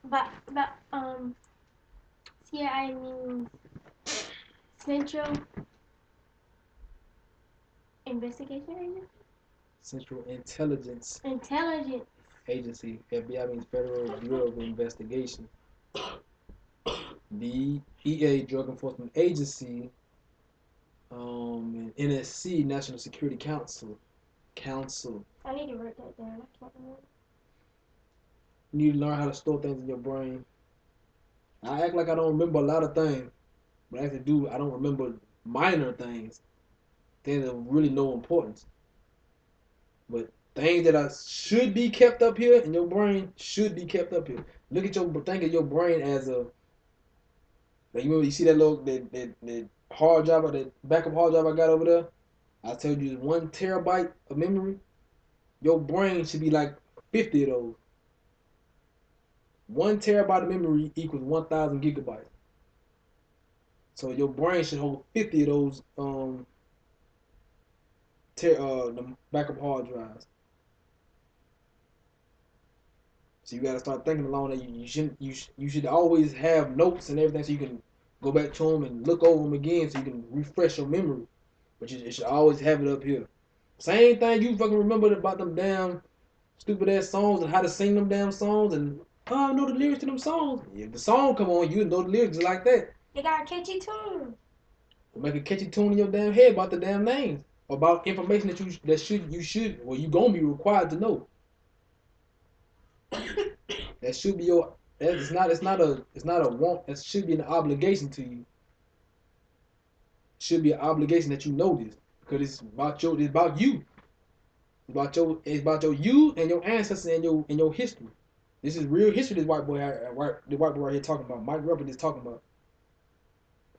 But CIA means Central Investigation Agency. Central Intelligence Intelligence. Agency. FBI means Federal Bureau of Investigation. DEA, Drug Enforcement Agency, and NSC, National Security Council. I need to write that down. I can't remember. You need to learn how to store things in your brain. I act like I don't remember a lot of things, but I actually do. I don't remember minor things of really no importance. But things that should be kept up here in your brain should be kept up here. Think of your brain as a like you see that little that hard drive or that backup hard drive I got over there. I told you 1 terabyte of memory. Your brain should be like 50 of those. 1 terabyte of memory equals 1,000 gigabytes. So your brain should hold 50 of those the backup hard drives. So you got to start thinking along that you should always have notes and everything so you can go back to them and look over them again so you can refresh your memory. But you should always have it up here. Same thing you fucking remember about them damn stupid ass songs and how to sing them damn songs and I know the lyrics to them songs. If the song come on, you know the lyrics just like that. They got a catchy tune. Make a catchy tune in your damn head about the damn names, about information you gonna be required to know. That should be your. It's not a want. That should be an obligation to you. It should be an obligation that you know this because it's about you. It's about your you and your ancestors and your history. This is real history. The white boy right here talking about. Mike Ruffin is talking about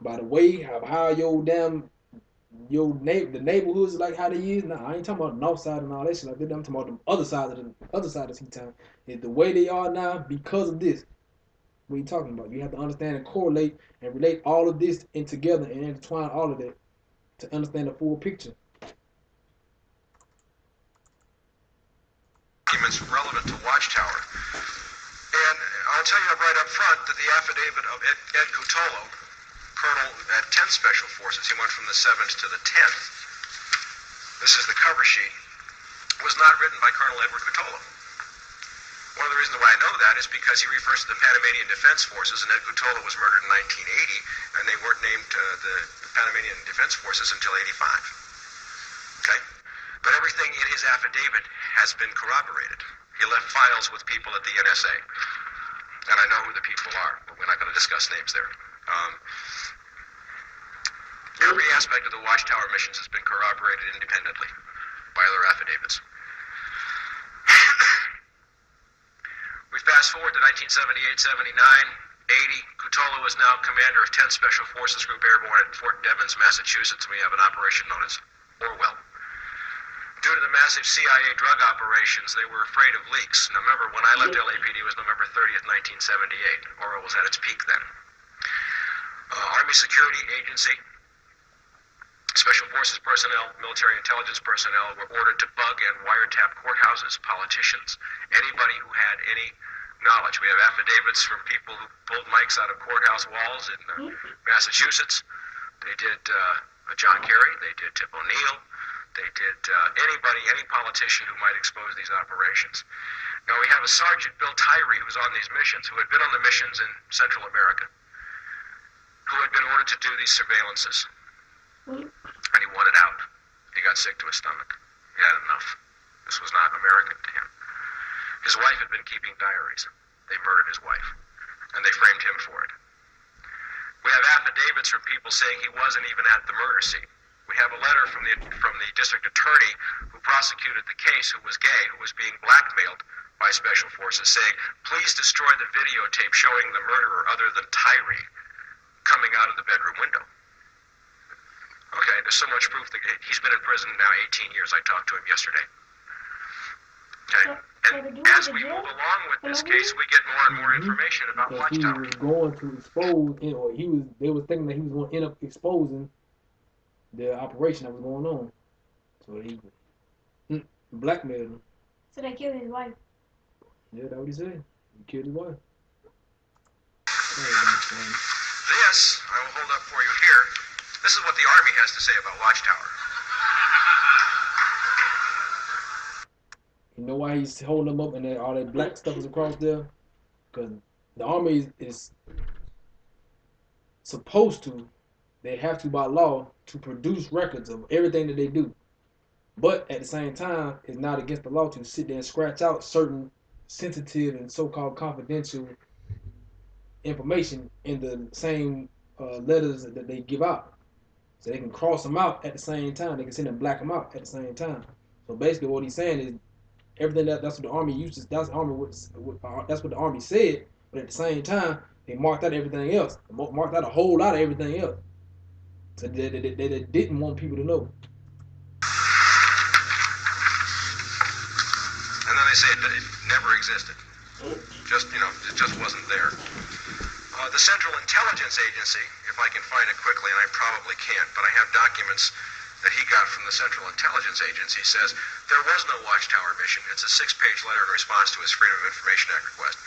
by the way how your damn the neighborhoods like how they is. Nah, I ain't talking about the north side and all that shit like that. I'm talking about the other side of Sea-Town. Is the way they are now because of this. What are you talking about? You have to understand and correlate and relate all of this in together and intertwine all of that to understand the full picture. Documents relevant to Watchtower. And I'll tell you right up front that the affidavit of Ed Cutolo, Colonel at 10th Special Forces, he went from the 7th to the 10th. This is the cover sheet. Was not written by Colonel Edward Cutolo. One of the reasons why I know that is because he refers to the Panamanian Defense Forces, and Ed Cutolo was murdered in 1980, and they weren't named the Panamanian Defense Forces until 85. Okay? But everything in his affidavit has been corroborated. He left files with people at the NSA, and I know who the people are, but we're not going to discuss names there. Every aspect of the Watchtower missions has been corroborated independently by other affidavits. We fast forward to 1978-79, 80. Cutolo is now commander of 10th Special Forces Group Airborne at Fort Devens, Massachusetts. We have an operation known as Orwell. Due to the massive CIA drug operations, they were afraid of leaks. Now remember, when I left LAPD, it was November 30th, 1978. Orwell was at its peak then. Army Security Agency, Special Forces personnel, military intelligence personnel were ordered to bug and wiretap courthouses, politicians, anybody who had any knowledge. We have affidavits from people who pulled mics out of courthouse walls in Massachusetts. They did John Kerry. They did Tip O'Neill. They did any politician who might expose these operations. Now we have a Sergeant Bill Tyree who was on these missions, who had been on the missions in Central America, who had been ordered to do these surveillances. And he wanted out. He got sick to his stomach. He had enough. This was not American to him. His wife had been keeping diaries. They murdered his wife, and they framed him for it. We have affidavits from people saying he wasn't even at the murder scene. We have a letter from the district attorney who prosecuted the case, who was gay, who was being blackmailed by special forces, saying, please destroy the videotape showing the murderer other than Tyree coming out of the bedroom window. Okay, there's so much proof that he's been in prison now 18 years. I talked to him yesterday. Okay, and as we move along with this case, we get more and more information about Watchtower. He was going to expose, or they was thinking that he was going to end up exposing the operation that was going on. So he blackmailed him. So they killed his wife. Yeah, that's what he said. He killed his wife. This, I will hold up for you here. This is what the Army has to say about Watchtower. You know why he's holding them up and then all that black stuff is across there? Because the Army is supposed to, they have to by law, to produce records of everything that they do. But at the same time, it's not against the law to sit there and scratch out certain sensitive and so-called confidential information in the same letters that they give out. So they can cross them out at the same time. They can send and black them out at the same time. So basically, what he's saying is everything that's what the Army uses. That's what the Army said. But at the same time, they marked out everything else. Marked out a whole lot of everything else. So they didn't want people to know. And then they say it never existed. It just wasn't there. The Central Intelligence Agency, if I can find it quickly, and I probably can't, but I have documents that he got from the Central Intelligence Agency, says there was no Watchtower mission. It's a 6-page letter in response to his Freedom of Information Act request.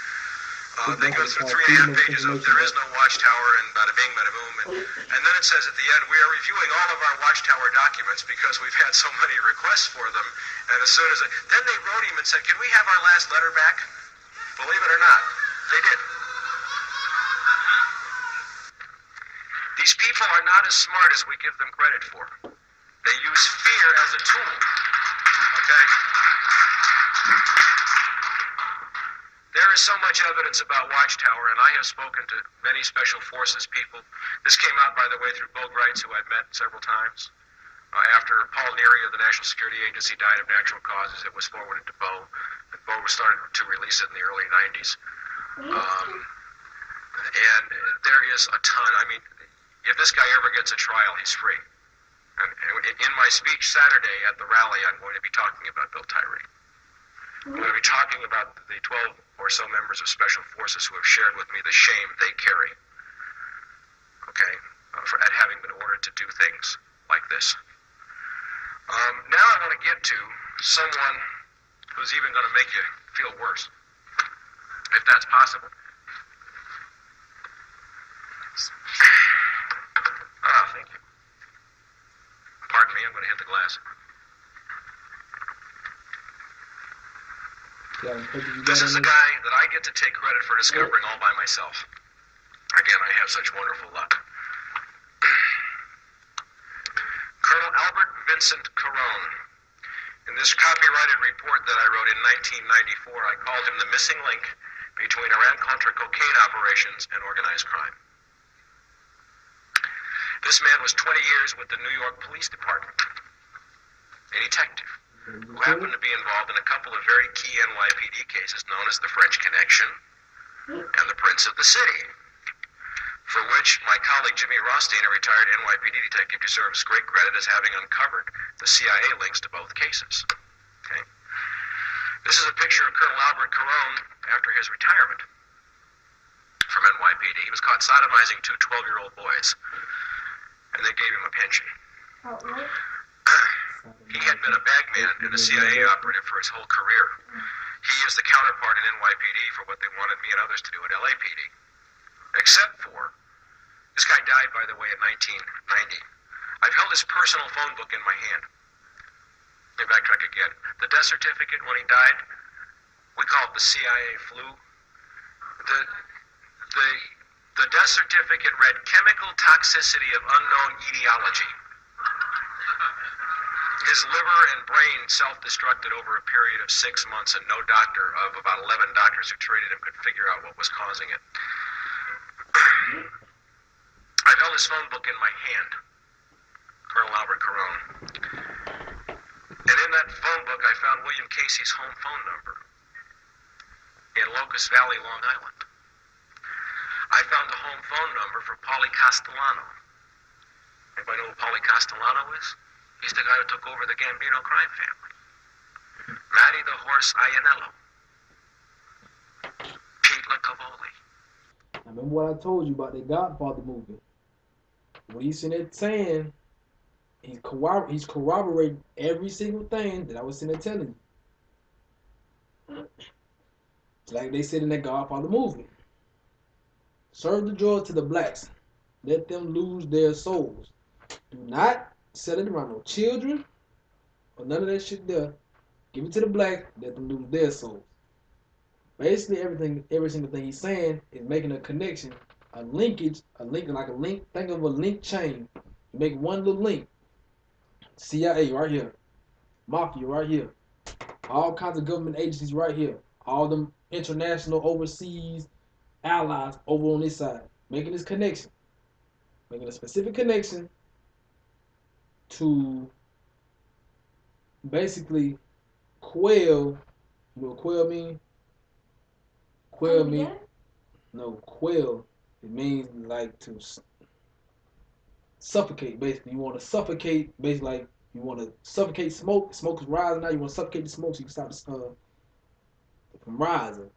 They go through 3.5 pages of there is no Watchtower and bada bing, bada boom. And then it says at the end, we are reviewing all of our Watchtower documents because we've had so many requests for them. And as soon as then they wrote him and said, can we have our last letter back? Believe it or not, they did. These people are not as smart as we give them credit for. They use fear as a tool. Okay? There is so much evidence about Watchtower, and I have spoken to many Special Forces people. This came out, by the way, through Bo Greitz, who I've met several times. After Paul Neary of the National Security Agency died of natural causes, it was forwarded to Bo, and Bo started to release it in the early 90s. And there is a ton. I mean, if this guy ever gets a trial, he's free. And in my speech Saturday at the rally, I'm going to be talking about Bill Tyree. I'm going to be talking about the 12 or so members of Special Forces who have shared with me the shame they carry, okay, at having been ordered to do things like this. Now I want to get to someone who's even going to make you feel worse, if that's possible. Thank you. Pardon me, I'm going to hit the glass. This is a guy that I get to take credit for discovering all by myself. Again, I have such wonderful luck. Colonel Albert Vincent Carone. In this copyrighted report that I wrote in 1994, I called him the missing link between Iran-Contra cocaine operations and organized crime. This man was 20 years with the New York Police Department, a detective who happened to be involved in a couple of very key NYPD cases known as the French Connection and the Prince of the City, for which my colleague Jimmy Rothstein, a retired NYPD detective, deserves great credit as having uncovered the CIA links to both cases. Okay. This is a picture of Colonel Albert Carone after his retirement from NYPD. He was caught sodomizing two 12-year-old boys, and they gave him a pension. He had been a bagman and a CIA operative for his whole career. He is the counterpart in NYPD for what they wanted me and others to do at LAPD. Except for, this guy died, by the way, in 1990. I've held his personal phone book in my hand. Let me backtrack again. The death certificate when he died, we call it the CIA flu. The death certificate read chemical toxicity of unknown etiology. His liver and brain self-destructed over a period of 6 months, and no doctor of about 11 doctors who treated him could figure out what was causing it. I've held his phone book in my hand, Colonel Albert Carone. And in that phone book, I found William Casey's home phone number in Locust Valley, Long Island. I found the home phone number for Paulie Castellano. Anybody know who Paulie Castellano is? He's the guy who took over the Gambino crime family. Matty the Horse Ianello. Pete LaCavoli. I remember what I told you about the Godfather movie. What he's in there saying, he's corroborating every single thing that I was sitting there telling you. It's like they said in that Godfather movie. Serve the drugs to the blacks. Let them lose their souls. Do not sell it around no children or none of that shit there. Give it to the blacks. Let them lose their souls. Basically, every single thing he's saying is making a connection, a linkage, a link like a link. Think of a link chain. You make one little link. CIA right here, mafia right here, all kinds of government agencies right here, all them international overseas allies over on this side, making this connection, making a specific connection to basically quell. You know what quell mean? Quell mean no quell. It means like to suffocate. Basically, you want to suffocate. Basically, like you want to suffocate smoke. Smoke is rising now. You want to suffocate the smoke so you can stop from rising.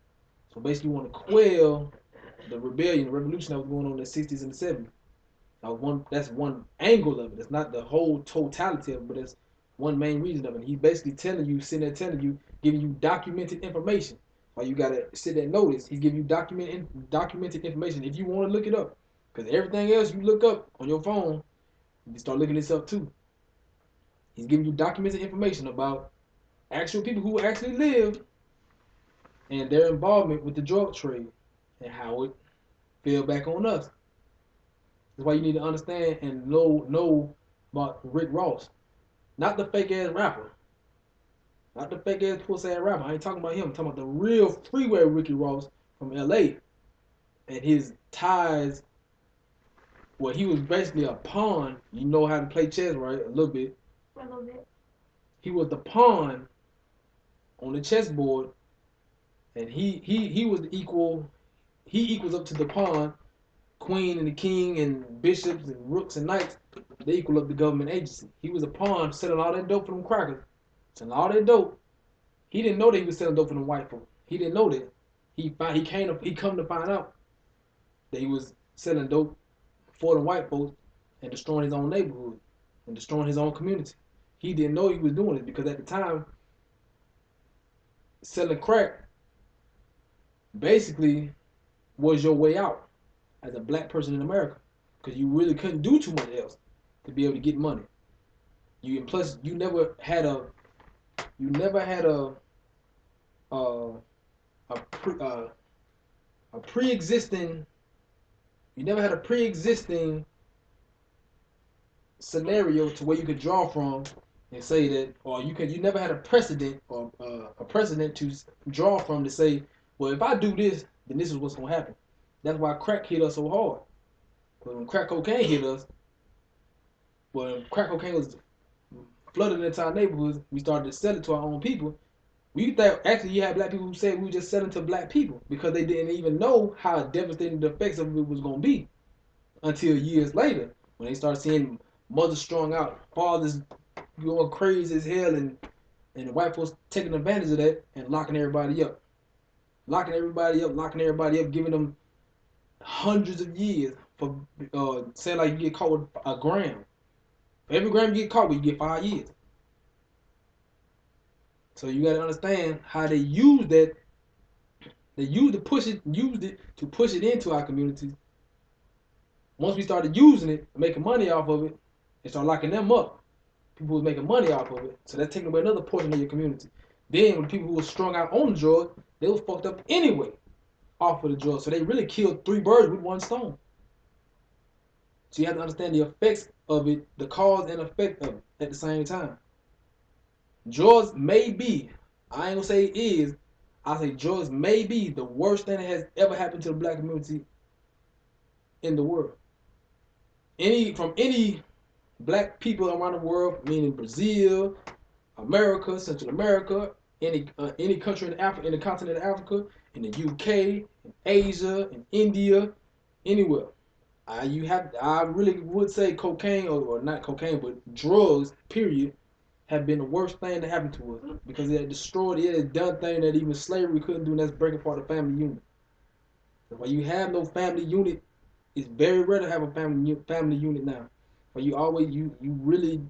So basically, you want to quell the rebellion, the revolution that was going on in the 60s and the 70s. That's one angle of it. It's not the whole totality of it, but it's one main reason of it. He's basically telling you, sitting there telling you, giving you documented information. Or you gotta sit there and notice. He's giving you documented information if you want to look it up. Because everything else you look up on your phone, you can start looking this up too. He's giving you documented information about actual people who actually lived and their involvement with the drug trade and how it fell back on us. That's why you need to understand and know about Rick Ross. Not the fake ass rapper. Not the fake ass pussy ass rapper. I ain't talking about him. I'm talking about the real freeway Ricky Ross from LA. And his ties, well, he was basically a pawn. You know how to play chess, right? A little bit. A little bit. He was the pawn on the chessboard, and he was the equal. He equals up to the pawn, queen and the king and bishops and rooks and knights. They equal up the government agency. He was a pawn selling all that dope for them crackers, selling all that dope. He didn't know that he was selling dope for them white folk. He didn't know that. He come to find out that he was selling dope for the white folks and destroying his own neighborhood and destroying his own community. He didn't know he was doing it because at the time, selling crack basically was your way out as a black person in America because you really couldn't do too much else to be able to get money. Plus you never had a pre-existing scenario to where you could draw from and say that, or you never had a precedent or a precedent to draw from to say, well, if I do this, then this is what's gonna happen. That's why crack hit us so hard. Because when crack cocaine hit us, when crack cocaine was flooded into our neighborhoods, we started to sell it to our own people. We thought actually you had black people who said we were just selling to black people because they didn't even know how devastating the effects of it was gonna be until years later when they started seeing mothers strung out, fathers going crazy as hell, and the white folks taking advantage of that and locking everybody up, giving them hundreds of years for saying like you get caught with a gram. For every gram you get caught with, you get 5 years. So you got to understand how they use that. They used it to push it into our communities. Once we started using it, making money off of it, they started locking them up. People was making money off of it, so that's taking away another portion of your community. Then when people who were strung out on the drug, they was fucked up anyway off of the drug. So they really killed 3 birds with 1 stone. So you have to understand the effects of it, the cause and effect of it at the same time. Drugs may be, I ain't gonna say it is, I say drugs may be the worst thing that has ever happened to the black community in the world. From any black people around the world, meaning Brazil, America, Central America, any country in the continent of Africa, in the UK, in Asia, in India, anywhere. I really would say cocaine or not cocaine, but drugs, period, have been the worst thing that happened to us because it destroyed it had done thing that even slavery couldn't do, and that's breaking apart the family unit. So when you have no family unit, it's very rare to have a family unit now. But you really,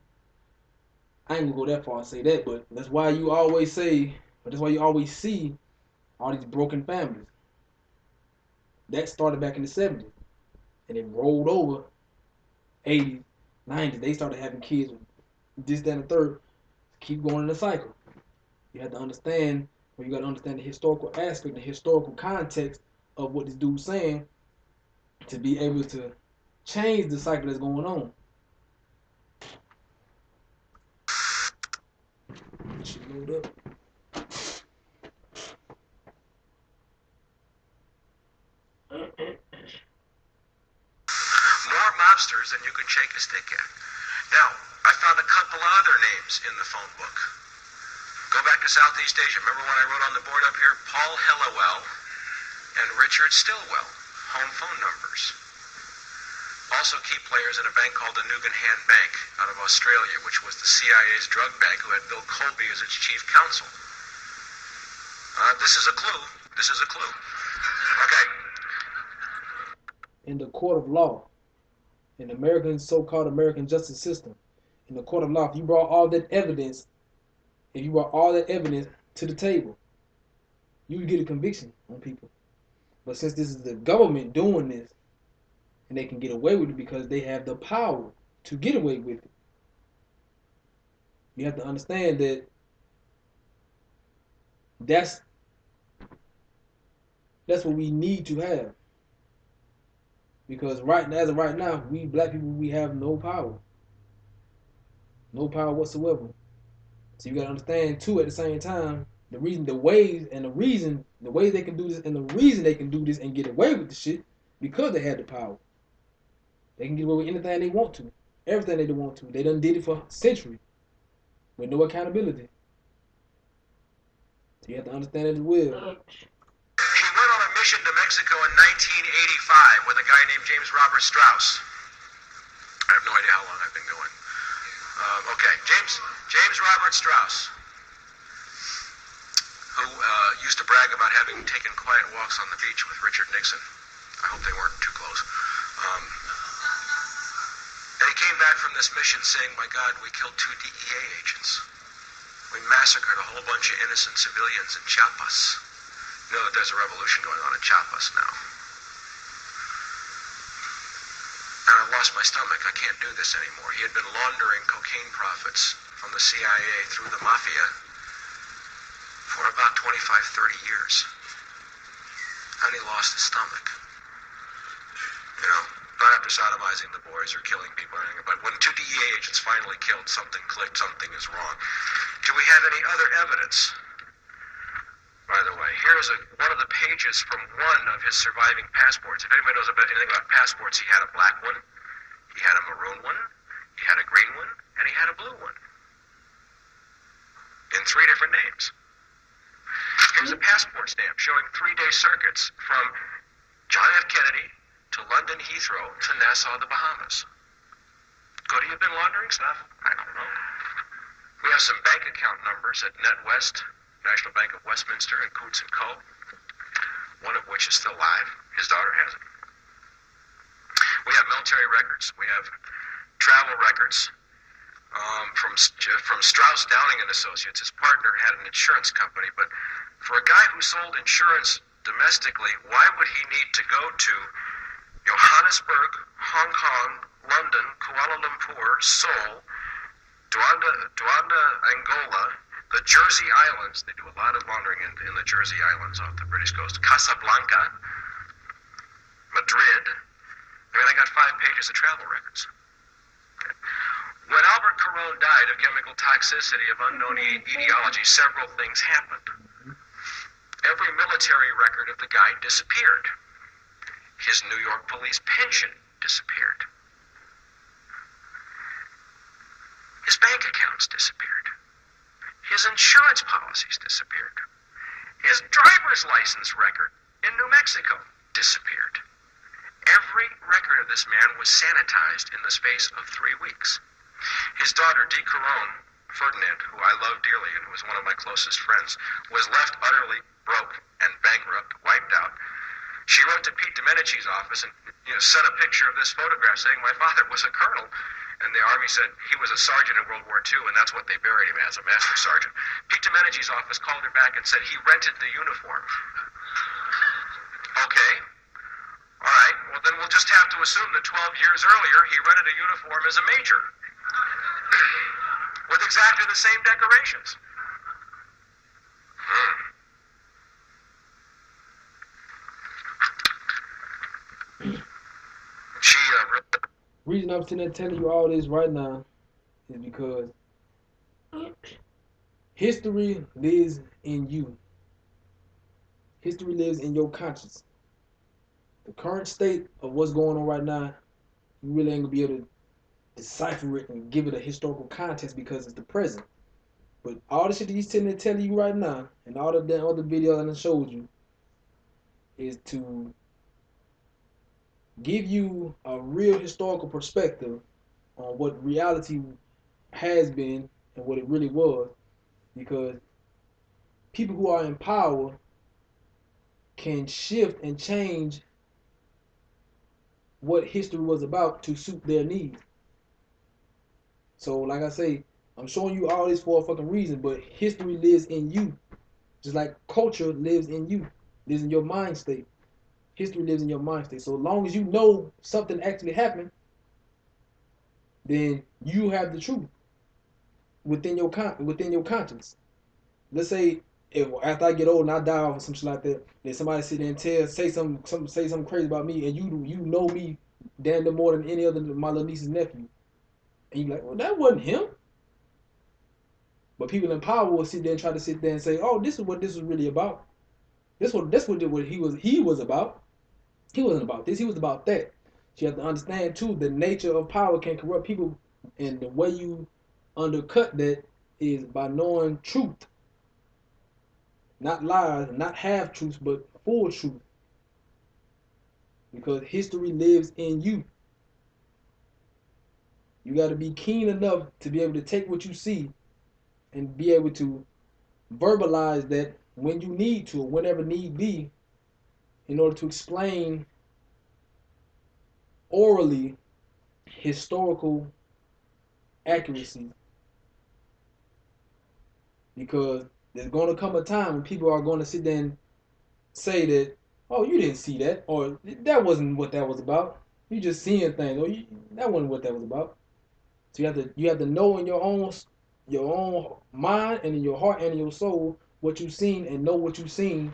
I ain't gonna go that far and say that, but that's why you always see all these broken families. That started back in the 70s, and it rolled over 80s, 90s. They started having kids with this, that, and the third. Keep going in the cycle. You have to understand, or you got to understand the historical aspect, the historical context of what this dude's saying to be able to change the cycle that's going on. Should load up. More mobsters than you can shake a stick at. Now, I found a couple other names in the phone book. Go back to Southeast Asia. Remember when I wrote on the board up here, Paul Hellawell and Richard Stillwell, home phone numbers. Also key players in a bank called the Nugan Bank out of Australia, which was the CIA's drug bank, who had Bill Colby as its chief counsel. This is a clue. This is a clue. Okay. In the court of law, in the American, so-called American justice system, in the court of law, if you brought all that evidence, to the table, you would get a conviction on people. But since this is the government doing this, and they can get away with it because they have the power to get away with it, you have to understand that that's what we need to have. Because as of right now, we black people, we have no power. No power whatsoever. So you gotta understand too, at the same time, the ways they can do this, and the reason they can do this and get away with the shit, because they have the power. They can get away with anything they want to, everything they want to. They done did it for centuries with no accountability. So you have to understand it as well. He went on a mission to Mexico in 1985 with a guy named James Robert Strauss. I have no idea how long I've been going. Okay, James Robert Strauss, who used to brag about having taken quiet walks on the beach with Richard Nixon. I hope they weren't too close. And he came back from this mission saying, "My God, we killed 2 DEA agents. We massacred a whole bunch of innocent civilians in Chiapas." You know that there's a revolution going on in Chiapas now. And I've lost my stomach. I can't do this anymore. He had been laundering cocaine profits from the CIA through the mafia for about 25, 30 years. And he lost his stomach. You know, not after sodomizing the boys or killing people or anything, but when 2 DEA agents finally killed, something clicked, something is wrong. Do we have any other evidence? By the way, here's one of the pages from one of his surviving passports. If anybody knows anything about passports, he had a black one, he had a maroon one, he had a green one, and he had a blue one. In 3 different names. Here's a passport stamp showing 3-day circuits from John F. Kennedy to London Heathrow to Nassau, the Bahamas. Could he have been laundering stuff? I don't know. We have some bank account numbers at NetWest, National Bank of Westminster, and Coots & Co., one of which is still live. His daughter has it. We have military records. We have travel records from Strauss, Downing & Associates. His partner had an insurance company, but for a guy who sold insurance domestically, why would he need to go to Johannesburg, Hong Kong, London, Kuala Lumpur, Seoul, Luanda, Angola, the Jersey Islands? They do a lot of laundering in the Jersey Islands off the British coast. Casablanca, Madrid. I mean, I got 5 pages of travel records. Okay. When Albert Caron died of chemical toxicity of unknown etiology, several things happened. Every military record of the guy disappeared. His New York police pension disappeared. His bank accounts disappeared. His insurance policies disappeared. His driver's license record in New Mexico disappeared. Every record of this man was sanitized in the space of 3 weeks. His daughter, Dee Caron, Ferdinand, who I love dearly and who was one of my closest friends, was left utterly broke and bankrupt, wiped out. She wrote to Pete Domenich's office and sent a picture of this photograph saying, "My father was a colonel." And the Army said he was a sergeant in World War II, and that's what they buried him as, a master sergeant. Pete Domenich's office called her back and said he rented the uniform. Okay, to assume that 12 years earlier he rented a uniform as a major with exactly the same decorations. She Reason I'm sitting there telling you all this right now is because history lives in you. History lives in your conscience. The current state of what's going on right now, you really ain't gonna be able to decipher it and give it a historical context because it's the present. But all the shit that he's sitting there telling you right now, and all the other videos I showed you, is to give you a real historical perspective on what reality has been and what it really was. Because people who are in power can shift and change what history was about to suit their needs. So, like I say, I'm showing you all this for a fucking reason, but history lives in you. Just like culture lives in you, lives in your mind state. History lives in your mind state. So, as long as you know something actually happened, then you have the truth within your conscience. Let's say if after I get old and I die off or some shit like that, then somebody sit there and say something crazy about me, and you know me damn near more than any other of my little niece's nephew, and you like, well, that wasn't him. But people in power will sit there and try to sit there and say, oh, this is what this was really about. That's what he was about. He wasn't about this. He was about that. So you have to understand too, the nature of power can corrupt people, and the way you undercut that is by knowing truth. Not lies, not half truths, but full truth. Because history lives in you. You got to be keen enough to be able to take what you see and be able to verbalize that when you need to, or whenever need be, in order to explain orally historical accuracy. Because there's going to come a time when people are going to sit there and say that, oh, you didn't see that, or that wasn't what that was about. You just seeing things, or that wasn't what that was about. So you have to know in your own mind and in your heart and in your soul what you've seen, and know what you've seen,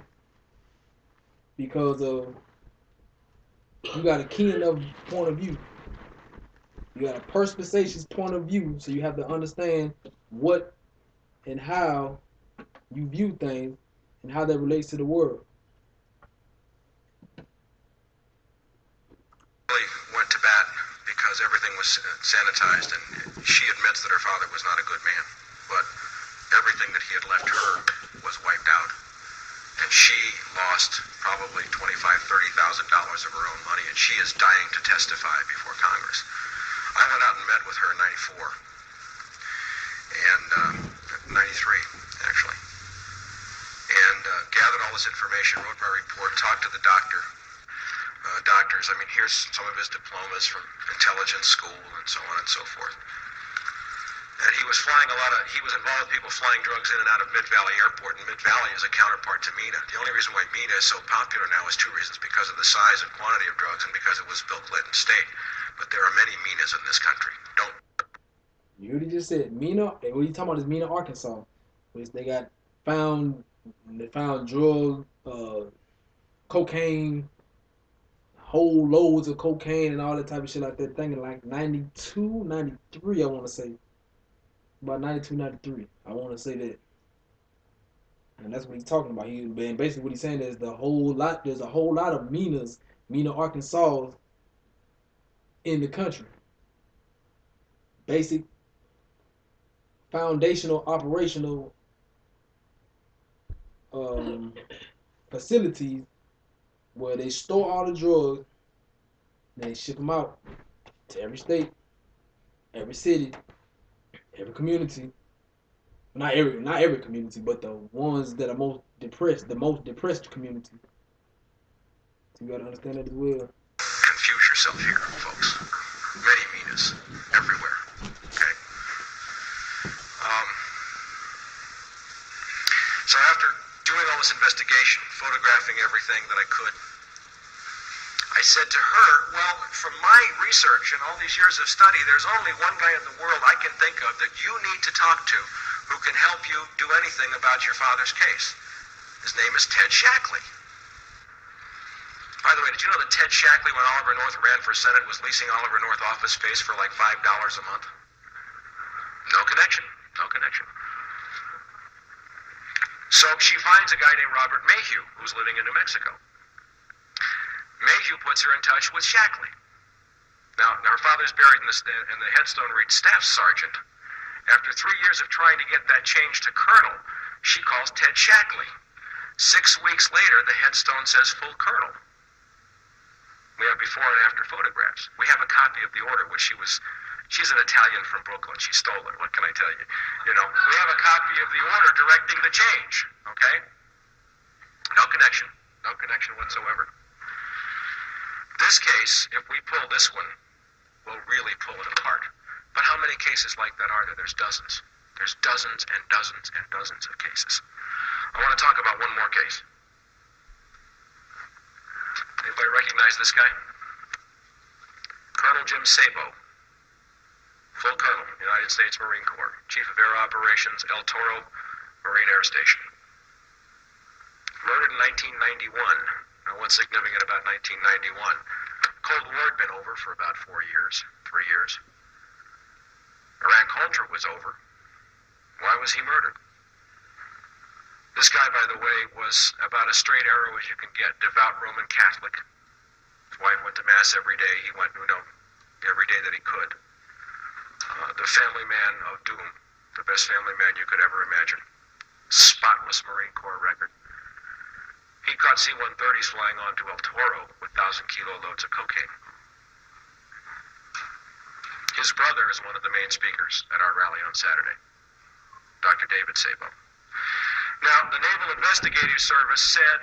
because you got a keen enough point of view. You got a perspicacious point of view, so you have to understand what and how you view things and how that relates to the world. really went to bat because everything was sanitized, and she admits that her father was not a good man, but everything that he had left her was wiped out, and she lost probably $25,000, $30,000 of her own money, and she is dying to testify before Congress. I went out and met with her in '94 and '93 actually, and gathered all this information, wrote my report, talked to the doctors. I mean, here's some of his diplomas from intelligence school and so on and so forth. And he was involved with people flying drugs in and out of Mid-Valley Airport, and Mid-Valley is a counterpart to MENA. The only reason why MENA is so popular now is two reasons: because of the size and quantity of drugs, and because it was Bill Clinton State. But there are many MENAs in this country. You already just said MENA. What you talking about is MENA, Arkansas, which they found drug, cocaine, whole loads of cocaine and all that type of shit like that thing in like 92, 93, I want to say. About 92, 93. I want to say that. And that's what he's talking about. Basically what he's saying is there's a whole lot of MENA, Arkansas in the country. Basic, foundational, operational facilities where they store all the drugs and they ship them out to every state, every city, every community. Not every community, but the ones that are most depressed, the most depressed community. So you gotta understand that as well. Confuse yourself here, folks. Many MENAs everywhere. Okay. So after doing all this investigation, photographing everything that I could, I said to her, well, from my research and all these years of study, there's only one guy in the world I can think of that you need to talk to who can help you do anything about your father's case. His name is Ted Shackley. By the way, did you know that Ted Shackley, when Oliver North ran for Senate, was leasing Oliver North office space for like $5 a month? No connection. No connection. So she finds a guy named Robert Mayhew, who's living in New Mexico. Mayhew puts her in touch with Shackley. Now her father's buried in the headstone reads Staff Sergeant. After 3 years of trying to get that changed to Colonel, she calls Ted Shackley. 6 weeks later, the headstone says Full Colonel. We have before and after photographs. We have a copy of the order, which she's an Italian from Brooklyn. She stole it. What can I tell you? We have a copy of the order directing the change. Okay? No connection. No connection whatsoever. This case, if we pull this one, we'll really pull it apart. But how many cases like that are there? There's dozens. There's dozens and dozens and dozens of cases. I want to talk about one more case. Anybody recognize this guy? Colonel Jim Sabo, full colonel, United States Marine Corps, Chief of Air Operations, El Toro Marine Air Station. Murdered in 1991. Now, what's significant about 1991? Cold War had been over for about 4 years, 3 years. Iran-Contra was over. Why was he murdered? This guy, by the way, was about as straight arrow as you can get, devout Roman Catholic. His wife went to Mass every day. He went, every day that he could. The family man of doom, the best family man you could ever imagine. Spotless Marine Corps record. He caught C-130s flying onto El Toro with 1,000-kilo loads of cocaine. His brother is one of the main speakers at our rally on Saturday, Dr. David Sabo. Now, the Naval Investigative Service said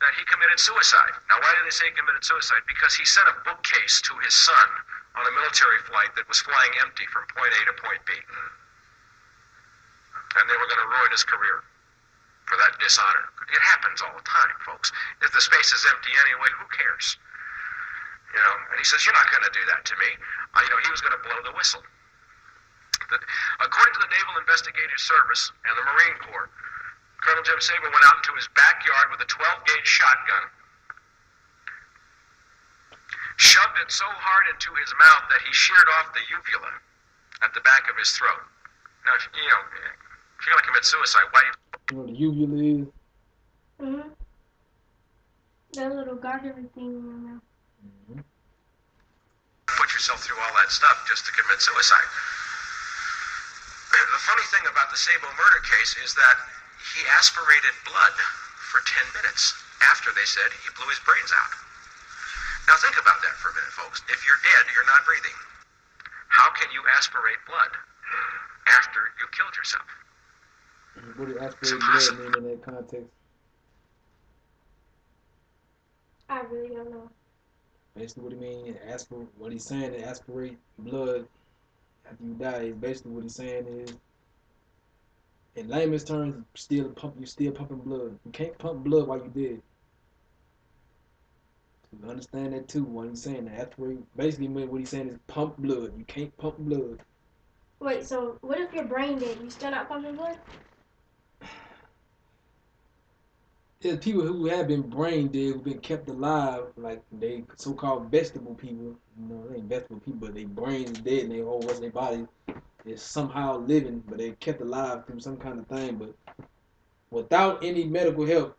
that he committed suicide. Now, why did they say he committed suicide? Because he sent a bookcase to his son on a military flight that was flying empty from point A to point B. And they were going to ruin his career for that dishonor. It happens all the time, folks. If the space is empty anyway, who cares? And he says, you're not going to do that to me. He was going to blow the whistle. According to the Naval Investigative Service and the Marine Corps, Colonel Jim Sabo went out into his backyard with a 12-gauge shotgun, shoved it so hard into his mouth that he sheared off the uvula at the back of his throat. Now, if you're going to commit suicide, why do you... You know what the uvula is? Mm-hmm. That little gargling thing in your mouth. Mm-hmm. Put yourself through all that stuff just to commit suicide? The funny thing about the Sabo murder case is that he aspirated blood for 10 minutes after they said he blew his brains out. Now think about that for a minute, folks. If you're dead, you're not breathing. How can you aspirate blood after you've killed yourself? What does aspirate blood mean in that context? I really don't know. Basically, what he mean, what he's saying is aspirate blood after you die. Is basically what he's saying is, in layman's terms, you're still pumping blood. You can't pump blood while you're dead. You understand that too. What he's saying, aspirate, basically what he's saying is pump blood. You can't pump blood. Wait, so what if your brain dead? You still not pumping blood? There's people who have been brain dead, who've been kept alive, like they so-called vegetable people. They ain't vegetable people, but their brains dead and they whole rest of their body is somehow living, but they're kept alive through some kind of thing. But without any medical help,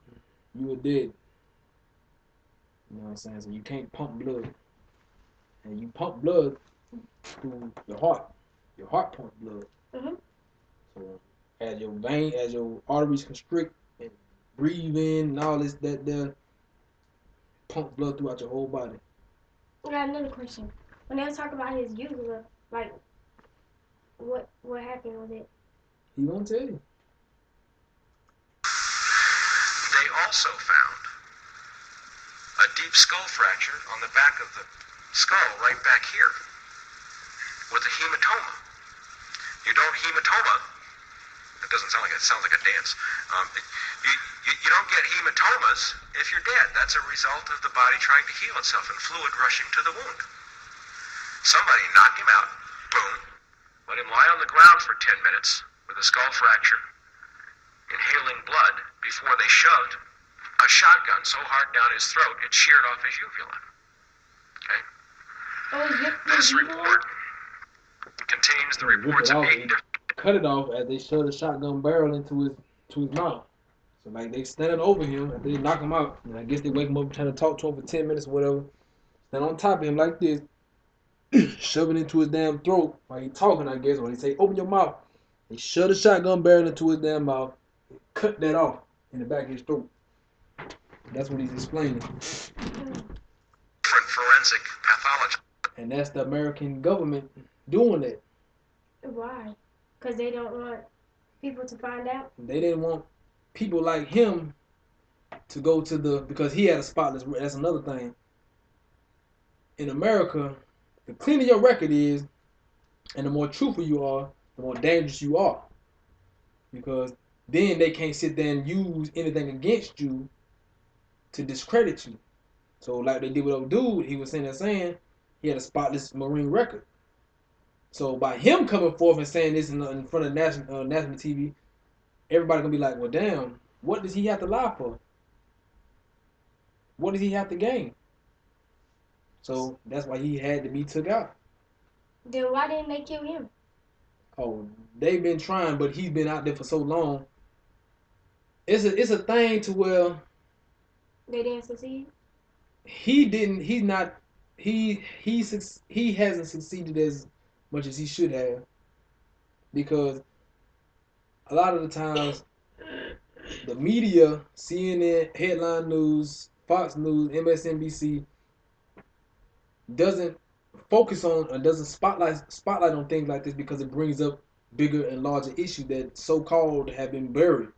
you are dead. You know what I'm saying? So you can't pump blood. And you pump blood through your heart. Your heart pumps blood. Mm-hmm. So as your arteries constrict and breathe in and all this, that pump blood throughout your whole body. I got another question. When they was talking about his uvula, like, what happened with it? He won't tell you. They also found a deep skull fracture on the back of the skull, right back here, with a hematoma. You don't hematoma. It doesn't sound like it. It sounds like a dance. You don't get hematomas if you're dead. That's a result of the body trying to heal itself and fluid rushing to the wound. Somebody knocked him out, boom, let him lie on the ground for 10 minutes with a skull fracture, inhaling blood before they shoved a shotgun so hard down his throat it sheared off his uvula. Okay? This report contains the reports of 8 different... Cut it off as they shoved a shotgun barrel into his mouth. So like they standing over him and they knock him out. And I guess they wake him up trying to talk to him for 10 minutes or whatever. Stand on top of him like this, shove it into his damn throat while he talking, I guess. Or they say, open your mouth. They shove the shotgun barrel into his damn mouth, cut that off in the back of his throat. That's what he's explaining. Different forensic pathology. And that's the American government doing that. Why? Because they don't want people to find out? They didn't want people like him to go to the... Because he had a spotless... That's another thing. In America, the cleaner your record is, and the more truthful you are, the more dangerous you are. Because then they can't sit there and use anything against you to discredit you. So like they did with old dude, he was saying he had a spotless Marine record. So by him coming forth and saying this in front of national TV, everybody gonna be like, well, damn, what does he have to lie for? What does he have to gain? So that's why he had to be took out. Then why didn't they kill him? Oh, they've been trying, but he's been out there for so long. It's a thing to where they didn't succeed. He didn't. He's not. He hasn't succeeded as much as he should have, because a lot of the times the media, CNN, Headline News, Fox News, MSNBC, doesn't focus on or doesn't spotlight on things like this because it brings up bigger and larger issues that so-called have been buried.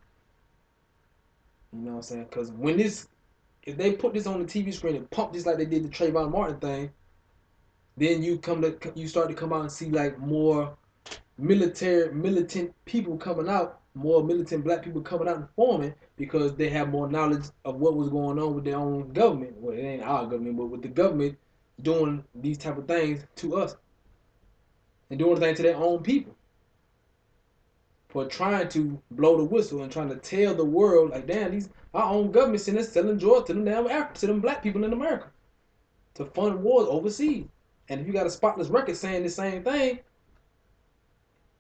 You know what I'm saying? Because when this, if they put this on the TV screen and pump this like they did the Trayvon Martin thing, then you start to come out and see like more militant people coming out, more militant black people coming out and forming, because they have more knowledge of what was going on with their own government. Well, it ain't our government, but with the government doing these type of things to us and doing things to their own people, for trying to blow the whistle and trying to tell the world like, damn, these our own government sitting there selling drugs to them damn Africa, to them black people in America, to fund wars overseas. And if you got a spotless record saying the same thing,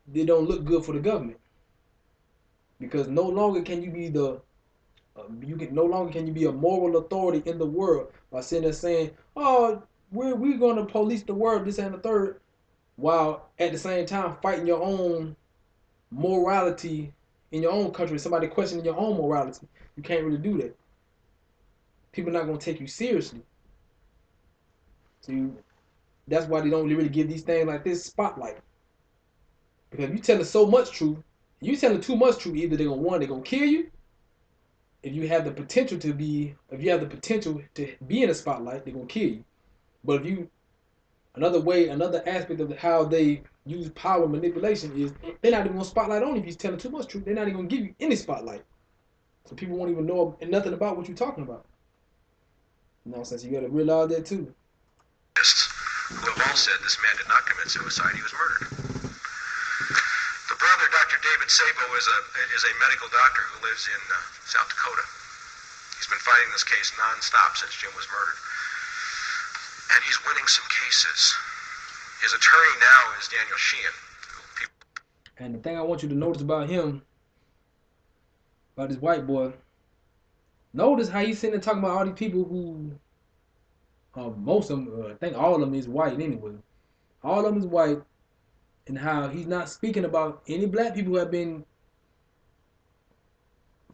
they don't look good for the government, because no longer can you be no longer can you be a moral authority in the world by sitting there saying, oh, we're going to police the world, this and the third, while at the same time fighting your own morality in your own country. Somebody questioning your own morality. You can't really do that. People are not going to take you seriously. So that's why they don't really give these things like this spotlight. Because if you telling so much truth, you telling too much truth, either they're gonna kill you. If you have the potential to be in a spotlight, they're gonna kill you. But if another aspect of how they use power manipulation is they're not even gonna spotlight on you if you're telling too much truth. They're not even gonna give you any spotlight, so people won't even know nothing about what you're talking about. Nonsense. You gotta realize that too. Who have all said this man did not commit suicide; he was murdered. The brother, Dr. David Sabo, is a medical doctor who lives in South Dakota. He's been fighting this case nonstop since Jim was murdered, and he's winning some cases. His attorney now is Daniel Sheehan. And the thing I want you to notice about him, about this white boy, notice how he's sitting there talking about all these people who, most of them, I think all of them is white anyway. All of them is white, and how he's not speaking about any black people who have been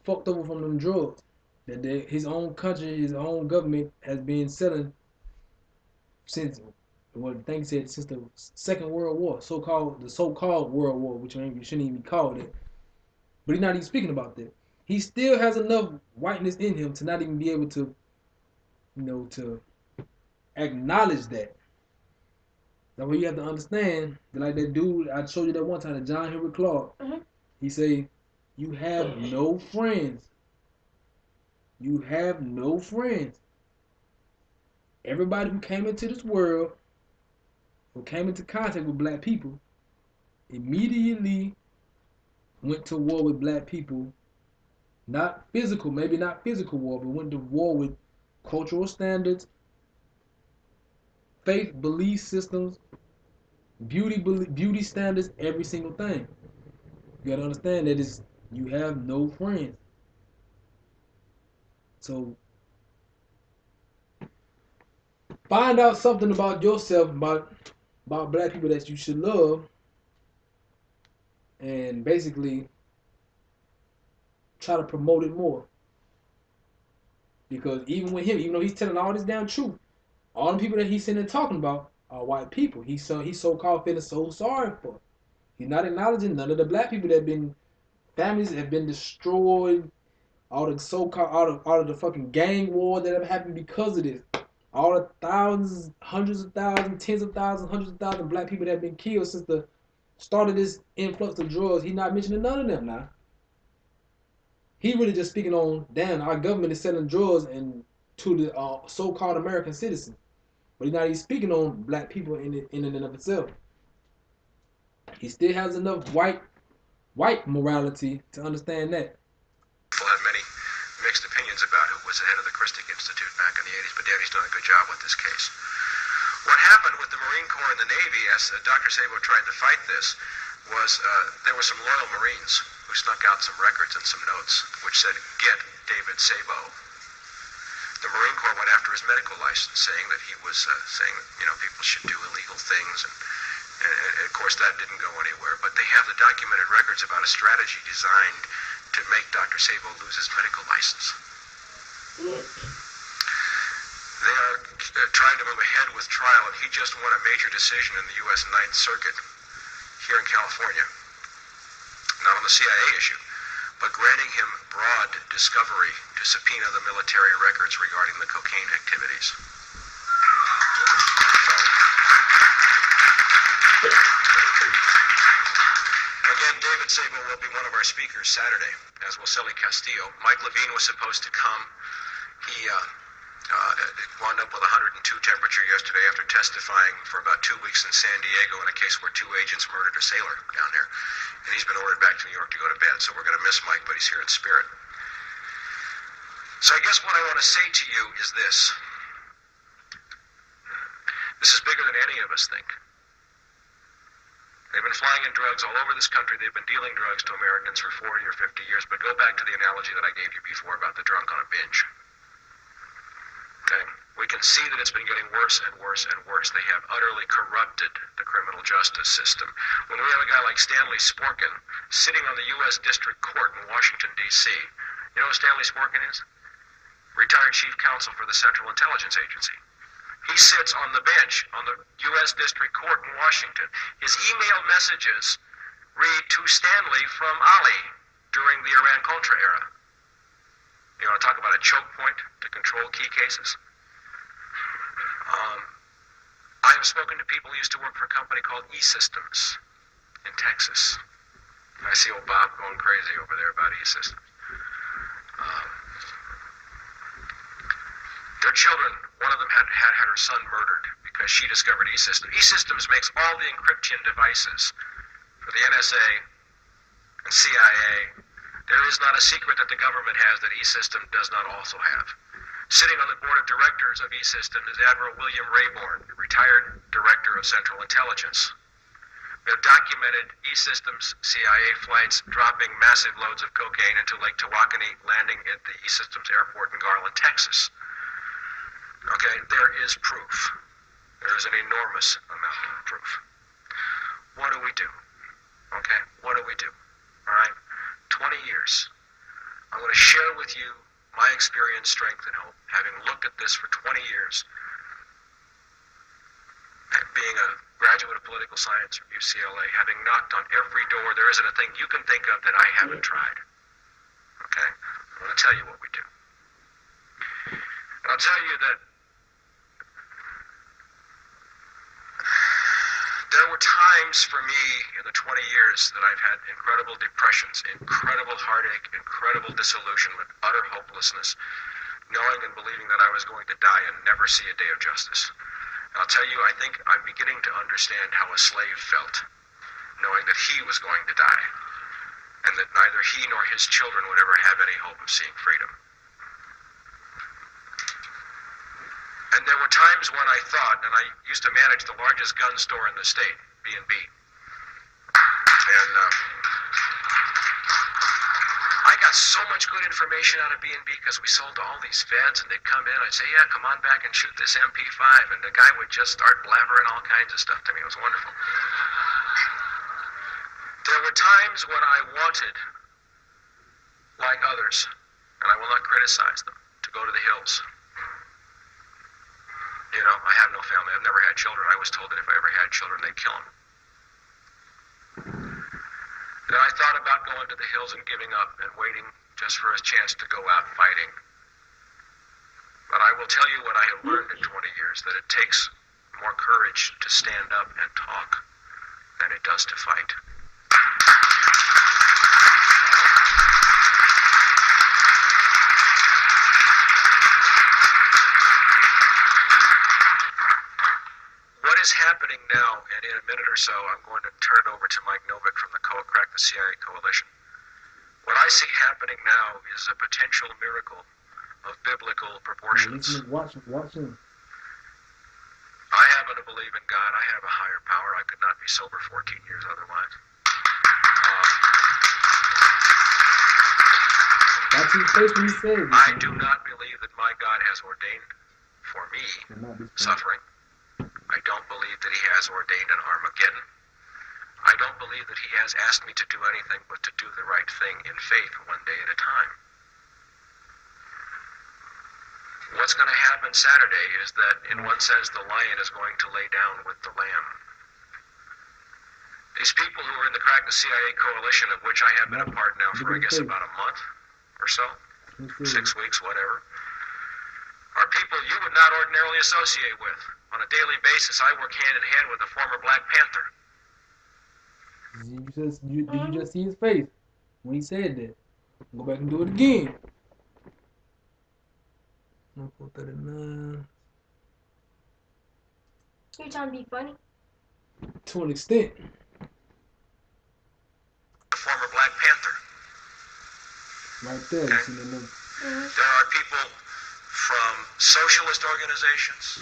fucked over from them drugs that his own country, his own government has been selling since, well, the thing said, since the Second World War, the so-called World War, which you shouldn't even be called it. But he's not even speaking about that. He still has enough whiteness in him to not even be able to, to acknowledge that. That's what you have to understand. Like that dude I showed you that one time, that John Henry Clark. Mm-hmm. He say, you have no friends You have no friends. Everybody who came into this world, who came into contact with black people, immediately went to war with black people. Not physical, maybe not physical war, but went to war with cultural standards, faith, belief systems, beauty standards, every single thing. You gotta understand that is you have no friends. So find out something about yourself, about black people that you should love, and basically try to promote it more. Because even with him, even though he's telling all this damn truth, all the people that he's sitting there talking about are white people. He's so called feeling so sorry for. He's not acknowledging none of the black people that have been families have been destroyed. All the so-called all of the fucking gang war that have happened because of this. All the thousands, hundreds of thousands, tens of thousands, hundreds of thousands of black people that have been killed since the start of this influx of drugs. He's not mentioning none of them now. He really just speaking on, damn, our government is selling drugs and to the so-called American citizens. But he's not even speaking on black people in and of itself. He still has enough white morality to understand that. People have many mixed opinions about who was the head of the Christic Institute back in the 80s, but Danny's done a good job with this case. What happened with the Marine Corps and the Navy, as Dr. Sabo tried to fight this, was there were some loyal Marines who snuck out some records and some notes which said, "Get David Sabo." The Marine Corps went after his medical license, saying that he was saying that, people should do illegal things, and of course that didn't go anywhere. But they have the documented records about a strategy designed to make Dr. Sabo lose his medical license. They are trying to move ahead with trial, and he just won a major decision in the U.S. Ninth Circuit here in California, not on the CIA issue, but granting him broad discovery to subpoena the military records regarding the cocaine activities. Again, David Sabo will be one of our speakers Saturday, as will Celly Castillo. Mike Levine was supposed to come. He wound up with 102 temperature yesterday after testifying for about 2 weeks in San Diego in a case where 2 agents murdered a sailor down there. And he's been ordered back to New York to go to bed, so we're going to miss Mike, but he's here in spirit. So I guess what I want to say to you is this. This is bigger than any of us think. They've been flying in drugs all over this country. They've been dealing drugs to Americans for 40 or 50 years, but go back to the analogy that I gave you before about the drunk on a binge. Okay? We can see that it's been getting worse and worse and worse. They have utterly corrupted the criminal justice system. When we have a guy like Stanley Sporkin sitting on the U.S. District Court in Washington, D.C., you know who Stanley Sporkin is? Retired Chief Counsel for the Central Intelligence Agency. He sits on the bench on the U.S. District Court in Washington. His email messages read to Stanley from Ali during the Iran-Contra era. You want to talk about a choke point to control key cases? I have spoken to people who used to work for a company called E-Systems in Texas. I see old Bob going crazy over there about E-Systems. Their children, one of them had her son murdered because she discovered E-Systems. E-Systems makes all the encryption devices for the NSA and CIA. There is not a secret that the government has that E-System does not also have. Sitting on the board of directors of E-System is Admiral William Rayborn, retired director of Central Intelligence. We have documented E-Systems CIA flights dropping massive loads of cocaine into Lake Tawakoni, landing at the E-Systems airport in Garland, Texas. Okay, there is proof. There is an enormous amount of proof. What do we do? Okay, what do we do? All right, 20 years. I'm going to share with you my experience, strength, and hope, having looked at this for 20 years, being a graduate of political science from UCLA, having knocked on every door, there isn't a thing you can think of that I haven't tried. Okay? I'm going to tell you what we do. And I'll tell you that there were times for me in the 20 years that I've had incredible depressions, incredible heartache, incredible disillusionment, utter hopelessness. knowing and believing that I was going to die and never see a day of justice. And I'll tell you, I think I'm beginning to understand how a slave felt, knowing that he was going to die, and that neither he nor his children would ever have any hope of seeing freedom. And there were times when I thought, and I used to manage the largest gun store in the state, B&B, and I got so much good information out of B&B because we sold to all these feds, and they'd come in, I'd say, yeah, come on back and shoot this MP5, and the guy would just start blabbering all kinds of stuff to me. It was wonderful. There were times when I wanted, like others, and I will not criticize them, to go to the hills. You know, I have no family. I've never had children. I was told that if I ever had children, they'd kill them. Then I thought about going to the hills and giving up and waiting just for a chance to go out fighting. But I will tell you what I have learned in 20 years, that it takes more courage to stand up and talk than it does to fight. What is happening now, and in a minute or so, I'm going to turn it over to Mike Novick from the Crack the CIA Coalition. What I see happening now is a potential miracle of biblical proportions. Watch him. I happen to believe in God. I have a higher power. I could not be sober 14 years otherwise. That's his face when he said it. I do not believe that my God has ordained for me suffering. I don't believe that he has ordained an Armageddon. I don't believe that he has asked me to do anything but to do the right thing in faith one day at a time. What's going to happen Saturday is that, in one sense, the lion is going to lay down with the lamb. These people who are in the Crack the CIA Coalition, of which I have been a part now for, I guess, about a month or so, 6 weeks, whatever, are people you would not ordinarily associate with. On a daily basis, I work hand in hand with a former Black Panther. Did you just see his face when he said that? Go back and do it again. 439. You trying to be funny? To an extent. A former Black Panther. Right there, you see the number. There are people from socialist organizations,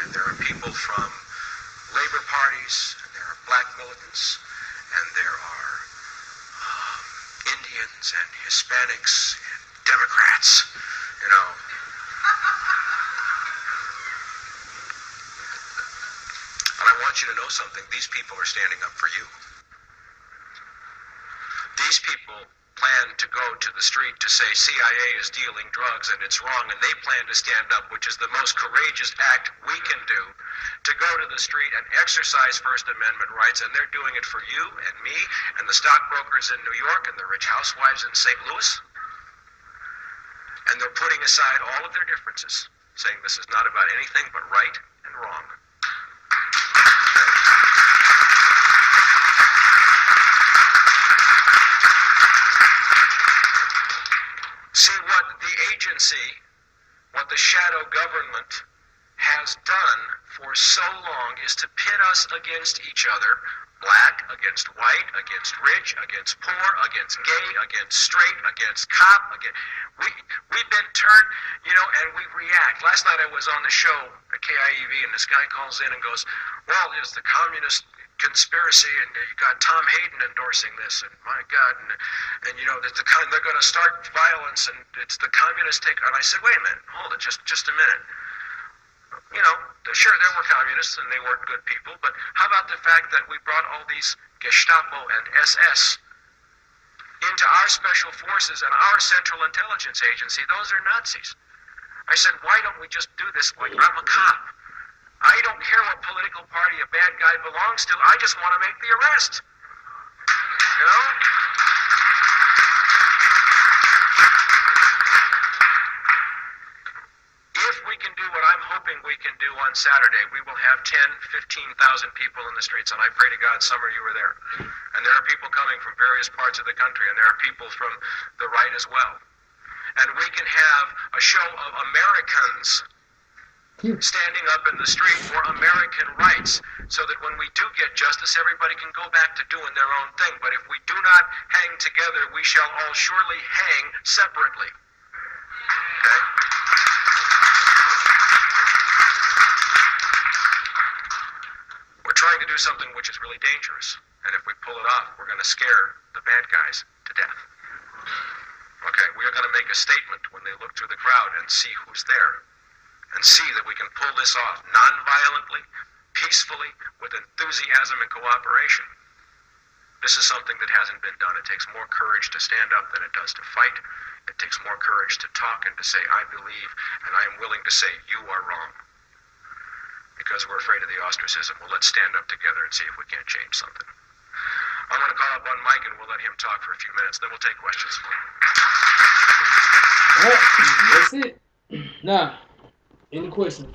and there are people from labor parties, and there are black militants, and there are Indians and Hispanics and Democrats, you know. And I want you to know something. These people are standing up for you. These people plan to go to the street to say CIA is dealing drugs and it's wrong, and they plan to stand up, which is the most courageous act we can do, to go to the street and exercise First Amendment rights, and they're doing it for you and me and the stockbrokers in New York and the rich housewives in St. Louis. And they're putting aside all of their differences, saying this is not about anything but right and wrong. See, what the agency, what the shadow government has done for so long is to pit us against each other, black against white, against rich, against poor, against gay, against straight, against cop. We've been turned, you know, and we react. Last night I was on the show at KIEV, and this guy calls in and goes, well, there's the communist conspiracy, and you got Tom Hayden endorsing this, and my God, and you know, they're going to start violence, and it's the communist take. And I said, wait a minute, hold it, just a minute. You know, sure, there were communists, and they weren't good people, but how about the fact that we brought all these Gestapo and SS into our special forces and our Central Intelligence Agency? Those are Nazis. I said, why don't we just do this like I'm a cop? I don't care what political party a bad guy belongs to. I just want to make the arrest. You know? If we can do what I'm hoping we can do on Saturday, we will have 10, 15,000 people in the streets, and I pray to God some of you are there. And there are people coming from various parts of the country, and there are people from the right as well. and we can have a show of Americans standing up in the street for American rights, so that when we do get justice, everybody can go back to doing their own thing. But if we do not hang together, we shall all surely hang separately. Okay? We're trying to do something which is really dangerous, and if we pull it off, we're going to scare the bad guys to death. Okay, we are going to make a statement when they look through the crowd and see who's there, and see that we can pull this off non-violently, peacefully, with enthusiasm and cooperation. This is something that hasn't been done. It takes more courage to stand up than it does to fight. It takes more courage to talk and to say, I believe, and I am willing to say, you are wrong. Because we're afraid of the ostracism. Well, let's stand up together and see if we can't change something. I'm going to call up on Mike, and we'll let him talk for a few minutes. Then we'll take questions. All right, that's it. Now, any questions?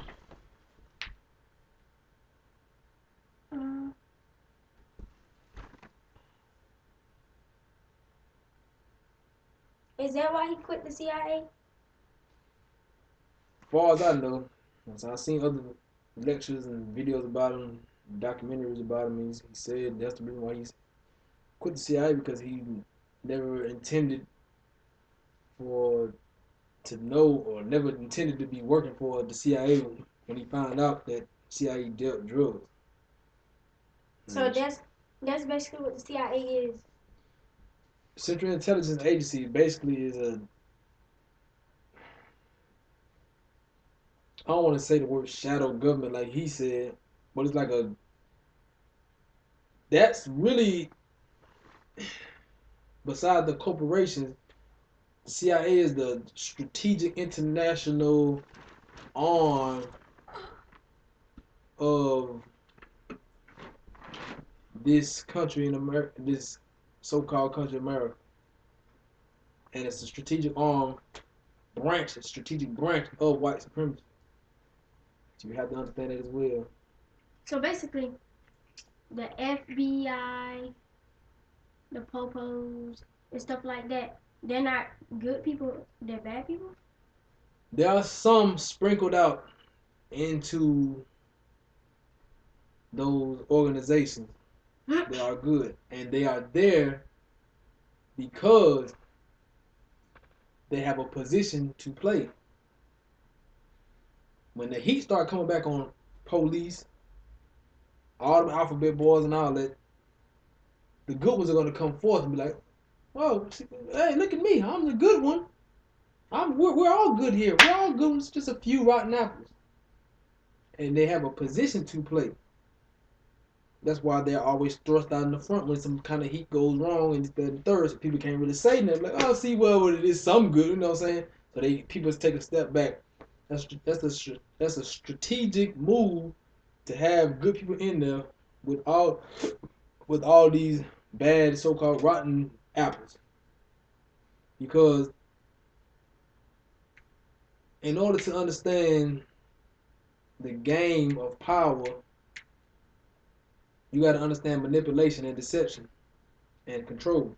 Is that why he quit the CIA? As far as I know, I've seen other lectures and videos about him, documentaries about him. He said that's the reason why he quit the CIA, because he never intended to know, or never intended to be working for the CIA when he found out that CIA dealt drugs. So that's basically what the CIA is. Central Intelligence Agency basically is I don't want to say the word shadow government like he said, but it's like that's really, beside the corporations, the CIA is the strategic international arm of this country in America, this so-called country America. And it's a strategic strategic branch of white supremacy. So you have to understand that as well. So basically, the FBI, the popos, and stuff like that, they're not good people, they're bad people? There are some sprinkled out into those organizations that are good, and they are there because they have a position to play. When the heat start coming back on police, all the alphabet boys and all that, the good ones are going to come forth and be like, "Whoa, hey, look at me! I'm the good one. We're all good here. We're all good. It's just a few rotten apples." And they have a position to play. That's why they're always thrust out in the front when some kind of heat goes wrong and the third, so people can't really say nothing. Like, oh, see, well, it is some good, you know what I'm saying? So people take a step back. That's a strategic move to have good people in there with all these bad so-called rotten apples. Because in order to understand the game of power, you got to understand manipulation and deception and control.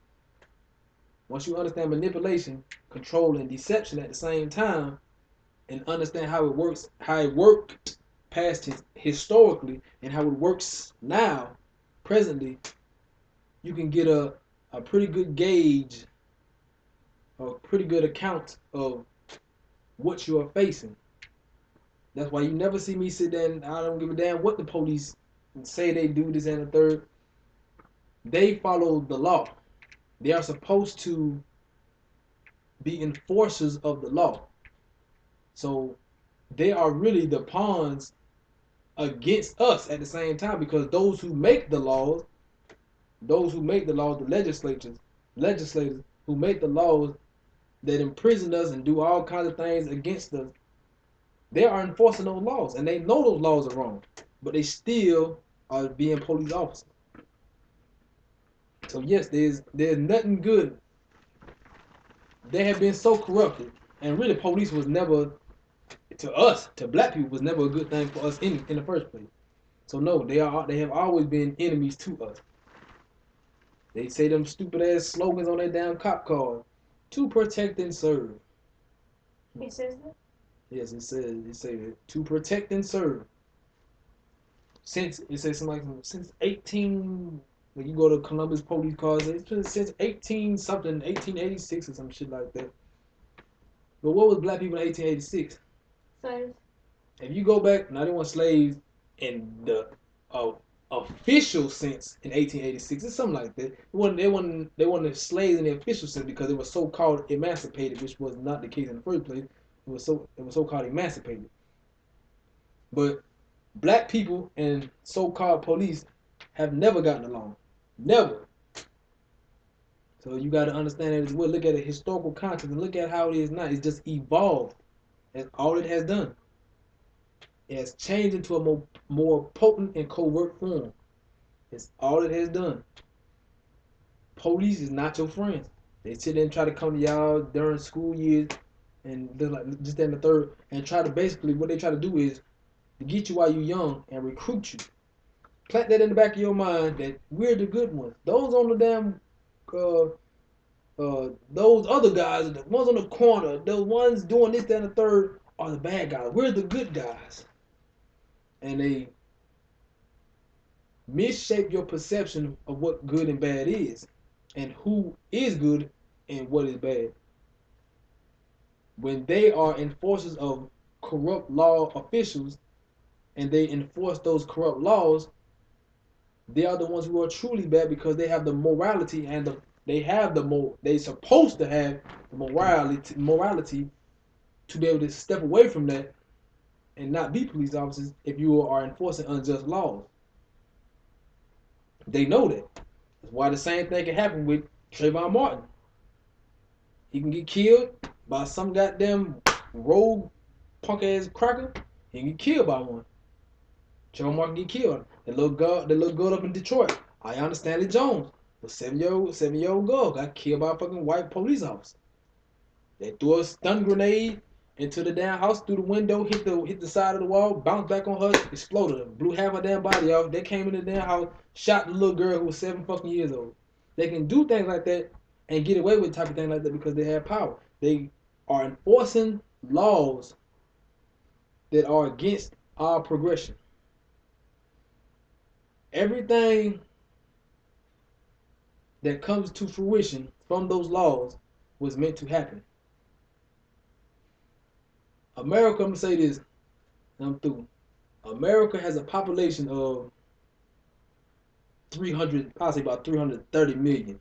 Once you understand manipulation, control, and deception at the same time, and understand how it works, how it worked past historically, and how it works now, presently, you can get a pretty good gauge, a pretty good account of what you are facing. That's why you never see me sit there and I don't give a damn what the police say they do this and the third. They follow the law. They are supposed to be enforcers of the law. So they are really the pawns against us at the same time, because those who make the laws, the legislators who make the laws that imprison us and do all kinds of things against us, they are enforcing those laws, and they know those laws are wrong, but they still are being police officers. So yes, there's nothing good. They have been so corrupted, and really, police was never, to us, to black people, was never a good thing for us in the first place. So no, they have always been enemies to us. They say them stupid ass slogans on their damn cop cars: to protect and serve. It says that. Yes, it says to protect and serve. Since it says something like since 18, when you go to Columbus police cars, it's been since 18 something, 1886 or some shit like that. But what was black people in 1886? Slaves. If you go back, now they want slaves in the uh, official sense in 1886. It's something like that. They weren't slaves in the official sense because it was so called emancipated, which was not the case in the first place. It was so called emancipated. But black people and so called police have never gotten along. Never. So you got to understand that as well. Look at the historical context and look at how it is now. It's just evolved. That's all it has done. It has changed into a more potent and covert form. It's all it has done. Police is not your friends. They sit there and try to come to y'all during school years and they're like just in the third and try to basically what they try to do is to get you while you're young and recruit you. Plant that in the back of your mind that we're the good ones. Those on the damn those other guys, the ones on the corner, the ones doing this, that, and the third are the bad guys. We're the good guys. And they misshape your perception of what good and bad is and who is good and what is bad. When they are enforcers of corrupt law officials and they enforce those corrupt laws, they are the ones who are truly bad because they have the morality and they supposed to have the morality to be able to step away from that and not be police officers if you are enforcing unjust laws. They know that. That's why the same thing can happen with Trayvon Martin. He can get killed by some goddamn rogue punk ass cracker. He can get killed by one. Trayvon Martin get killed. The little girl up in Detroit, Ayanna Stanley Jones, the 7-year-old girl got killed by a fucking white police officer. They threw a stun grenade into the damn house through the window, hit the side of the wall, bounced back on her, exploded her, blew half her damn body off. They came in the damn house, shot the little girl who was 7 fucking years old. They can do things like that and get away with type of thing like that because they have power. They are enforcing laws that are against our progression. Everything that comes to fruition from those laws was meant to happen. America, I'm gonna say this, and I'm through. America has a population of 300, I'll say about 330 million.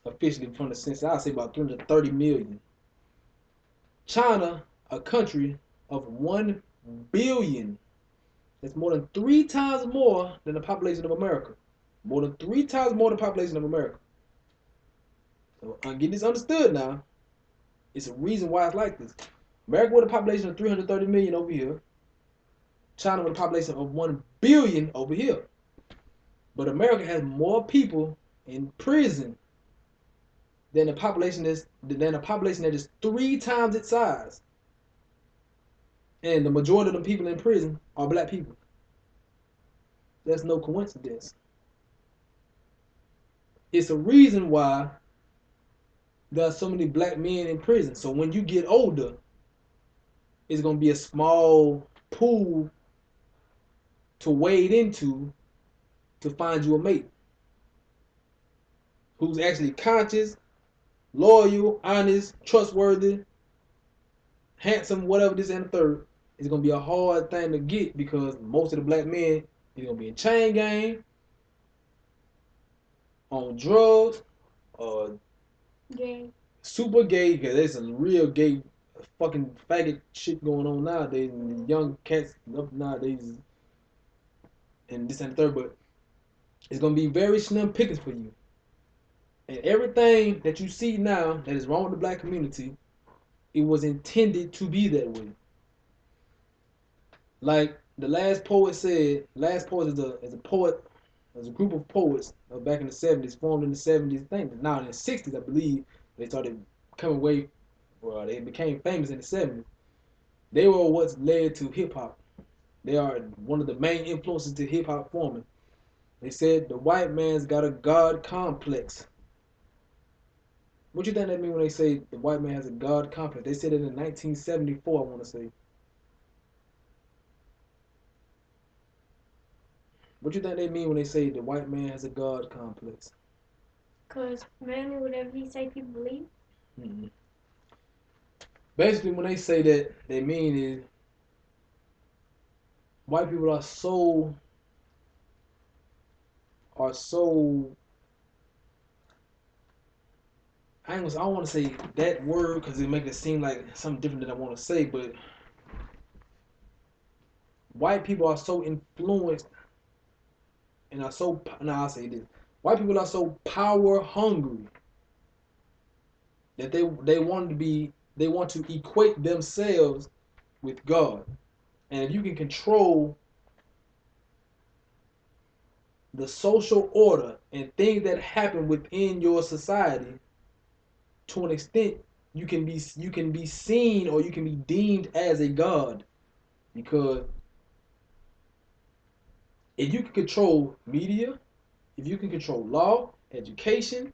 Officially from the census, I'll say about 330 million. China, a country of 1 billion. That's more than 3 times more than the population of America. More than 3 times more than the population of America. So I'm getting this understood now. It's a reason why it's like this. America with a population of 330 million over here. China with a population of 1 billion over here. But America has more people in prison than a population that is 3 times its size. And the majority of the people in prison are black people. That's no coincidence. It's a reason why there are so many black men in prison. So when you get older, it's going to be a small pool to wade into to find you a mate who's actually conscious, loyal, honest, trustworthy, handsome, whatever this and the third. It's going to be a hard thing to get because most of the black men is going to be in chain gang, on drugs, or Gay. super gay, because there's some real gay fucking faggot shit going on nowadays, and the young cats up nowadays, and this and the third, but it's going to be very slim pickings for you. And everything that you see now that is wrong with the black community, it was intended to be that way. Like the last poet said, last poet is a poet, there's a group of poets back in the 70s, formed in the 70s, I think now in the 60s, I believe, they started coming away, well, they became famous in the 70s. They were what's led to hip hop. They are one of the main influences to hip hop forming. They said the white man's got a God complex. What you think that mean when they say the white man has a God complex? They said it in 1974, I want to say. What you think they mean when they say the white man has a God complex? Cause mainly whatever he say, people believe. Mm-hmm. Basically, when they say that, they mean is white people are so. I don't want to say that word because it make it seem like something different than I want to say, but white people are so influenced and are so. Now I'll say this: white people are so power hungry that they want to equate themselves with God. And if you can control the social order and things that happen within your society to an extent, you can be seen or you can be deemed as a god, because if you can control media, if you can control law, education,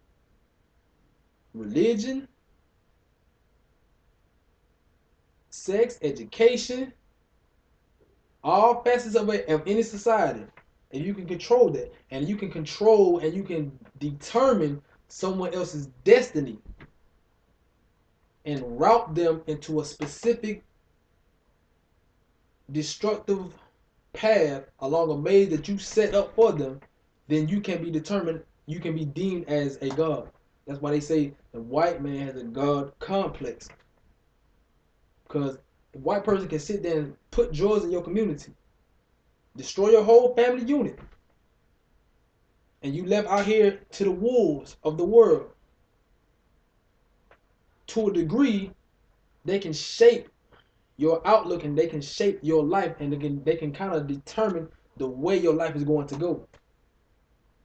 religion, sex, education, all facets of any society, and you can control that, and you can control and you can determine someone else's destiny and route them into a specific destructive path along a maze that you set up for them, then you can be determined, you can be deemed as a god. That's why they say the white man has a god complex. Because the white person can sit there and put drugs in your community, destroy your whole family unit, and you left out here to the wolves of the world. To a degree, they can shape your outlook and they can shape your life, and they can kind of determine the way your life is going to go.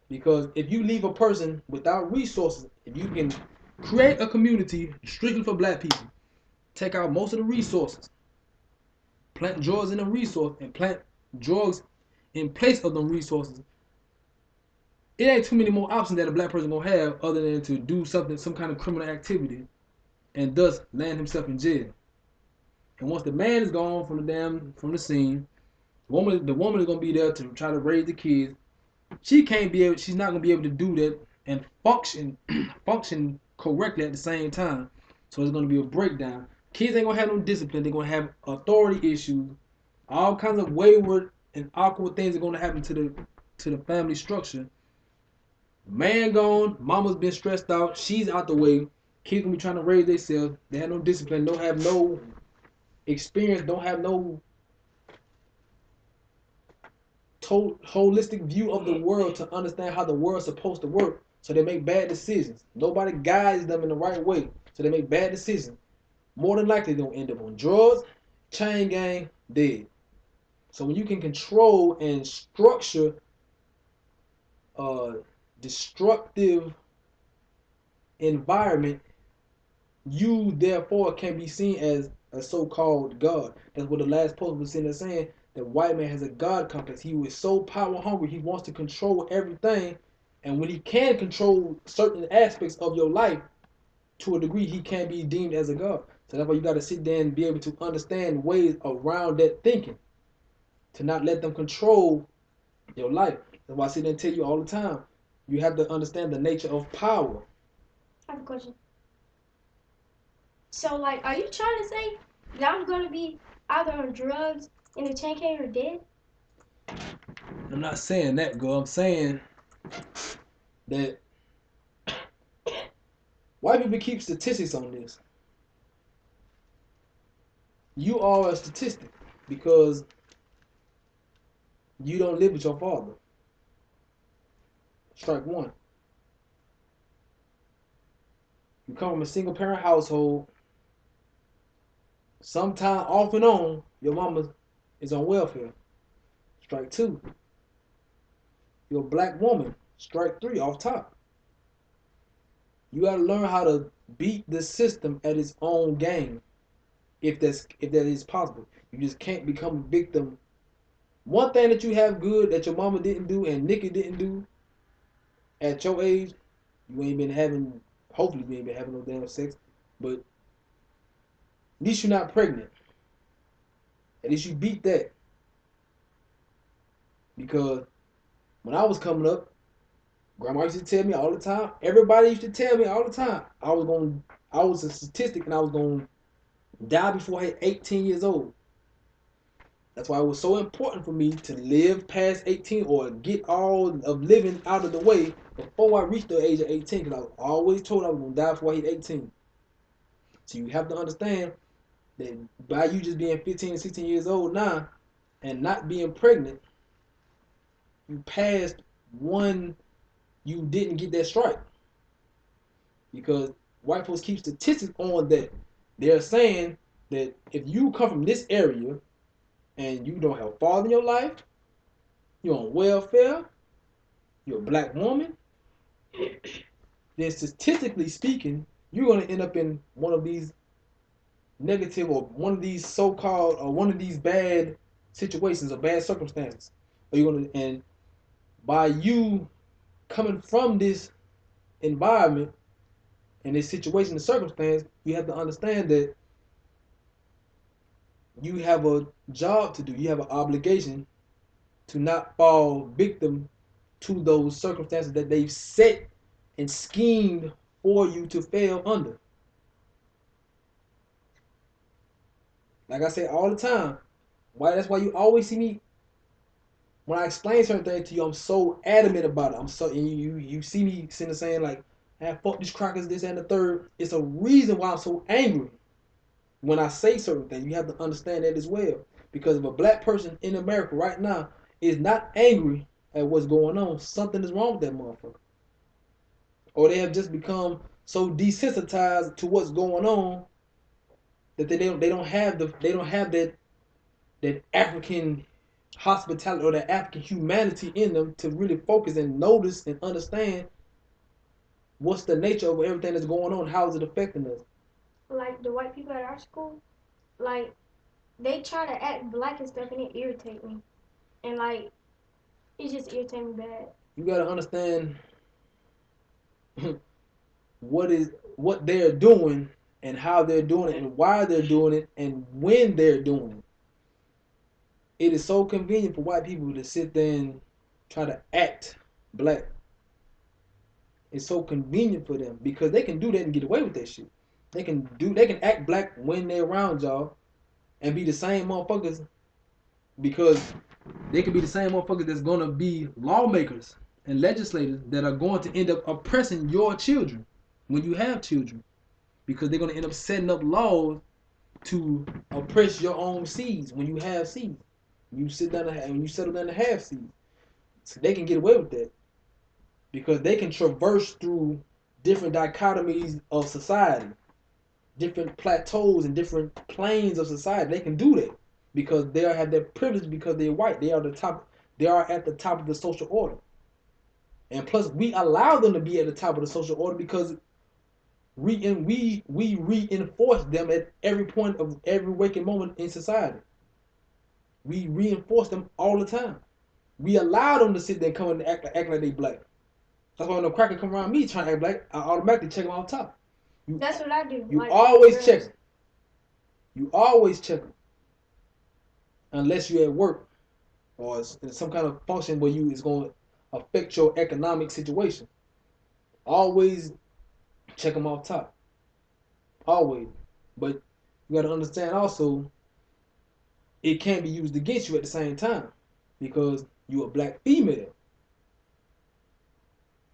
Because if you leave a person without resources, if you can create a community strictly for black people, take out most of the resources, plant drugs in the resource, and plant drugs in place of them resources, it ain't too many more options that a black person gonna have other than to do something, some kind of criminal activity, and thus land himself in jail. And once the man is gone from the scene, the woman is gonna be there to try to raise the kids. She's not gonna be able to do that and function correctly at the same time. So it's gonna be a breakdown. Kids ain't gonna have no discipline. They're gonna have authority issues. All kinds of wayward and awkward things are gonna happen to the family structure. Man gone, mama's been stressed out, she's out the way. Kids gonna be trying to raise themselves. They have no discipline, don't have no experience, don't have no holistic view of the world to understand how the world's supposed to work. So they make bad decisions. Nobody guides them in the right way. So they make bad decisions. More than likely they're gonna end up on drugs, chain gang, dead. So when you can control and structure a destructive environment, you therefore can be seen as a so-called God. That's what the last post was sitting there saying. The white man has a God complex. He was so power hungry. He wants to control everything. And when he can control certain aspects of your life to a degree, he can be deemed as a God. So that's why you got to sit there and be able to understand ways around that thinking, to not let them control your life. That's why I sit there and tell you all the time, you have to understand the nature of power. I have a question. So, like, are you trying to say that I'm gonna be either on drugs in the chain gang or dead? I'm not saying that, girl. I'm saying that white people keep statistics on this. You are a statistic because you don't live with your father. Strike one. You come from a single parent household. Sometime off and on, your mama is on welfare. Strike two. You're a black woman. Strike three off top. You gotta learn how to beat the system at its own game. If that is possible. You just can't become a victim. One thing that you have good that your mama didn't do and Nikki didn't do at your age, you ain't been having Hopefully we ain't been having no damn sex, but at least you're not pregnant. At least you beat that. Because when I was coming up, grandma used to tell me all the time. Everybody used to tell me all the time. I was a statistic, and I was gonna die before I hit 18 years old. That's why it was so important for me to live past 18 or get all of living out of the way before I reached the age of 18. Because I was always told I was gonna die before I hit 18. So you have to understand that by you just being 15 and 16 years old now and not being pregnant, you passed one, you didn't get that strike. Because white folks keep statistics on that. They're saying that if you come from this area and you don't have a father in your life, you're on welfare, you're a black woman, then statistically speaking, you're going to end up in one of these negative or one of these so-called or one of these bad situations or bad circumstances. Or you're going to, and by you coming from this environment and this situation and circumstance, you have to understand that you have a job to do. You have an obligation to not fall victim to those circumstances that they've set and schemed for you to fail under. Like I say all the time, that's why you always see me when I explain certain things to you. I'm so adamant about it. And you see me sitting there saying like, "Ah, fuck these crackers, this and the third." It's a reason why I'm so angry when I say certain things. You have to understand that as well. Because if a black person in America right now is not angry at what's going on, something is wrong with that motherfucker. Or they have just become so desensitized to what's going on that they don't have that African hospitality or that African humanity in them to really focus and notice and understand what's the nature of everything that's going on, how is it affecting us. Like the white people at our school, like they try to act black and stuff, and it irritates me, and like it just irritates me bad. You gotta understand what they're doing and how they're doing it and why they're doing it and when they're doing it. It is so convenient for white people to sit there and try to act black. It's so convenient for them because they can do that and get away with that shit. They can act black when they're around y'all and be the same motherfuckers because they can be the same motherfuckers that's gonna be lawmakers and legislators that are going to end up oppressing your children when you have children, because they're gonna end up setting up laws to oppress your own seeds when you have seeds. You sit down and you settle down to have seeds, so they can get away with that because they can traverse through different dichotomies of society, different plateaus and different planes of society. They can do that because they have that privilege because they're white. They are the top. They are at the top of the social order, and plus we allow them to be at the top of the social order because we reinforce them at every point of every waking moment in society. We reinforce them all the time. We allow them to sit there and come and act like they black. That's why when the cracker come around me trying to act black, I automatically check them off top. That's what I do. You like, always check them. You always check them. Unless you're at work or it's some kind of function where it's going to affect your economic situation. Always check them off top. Always. But you got to understand also, it can't be used against you at the same time because you're a black female.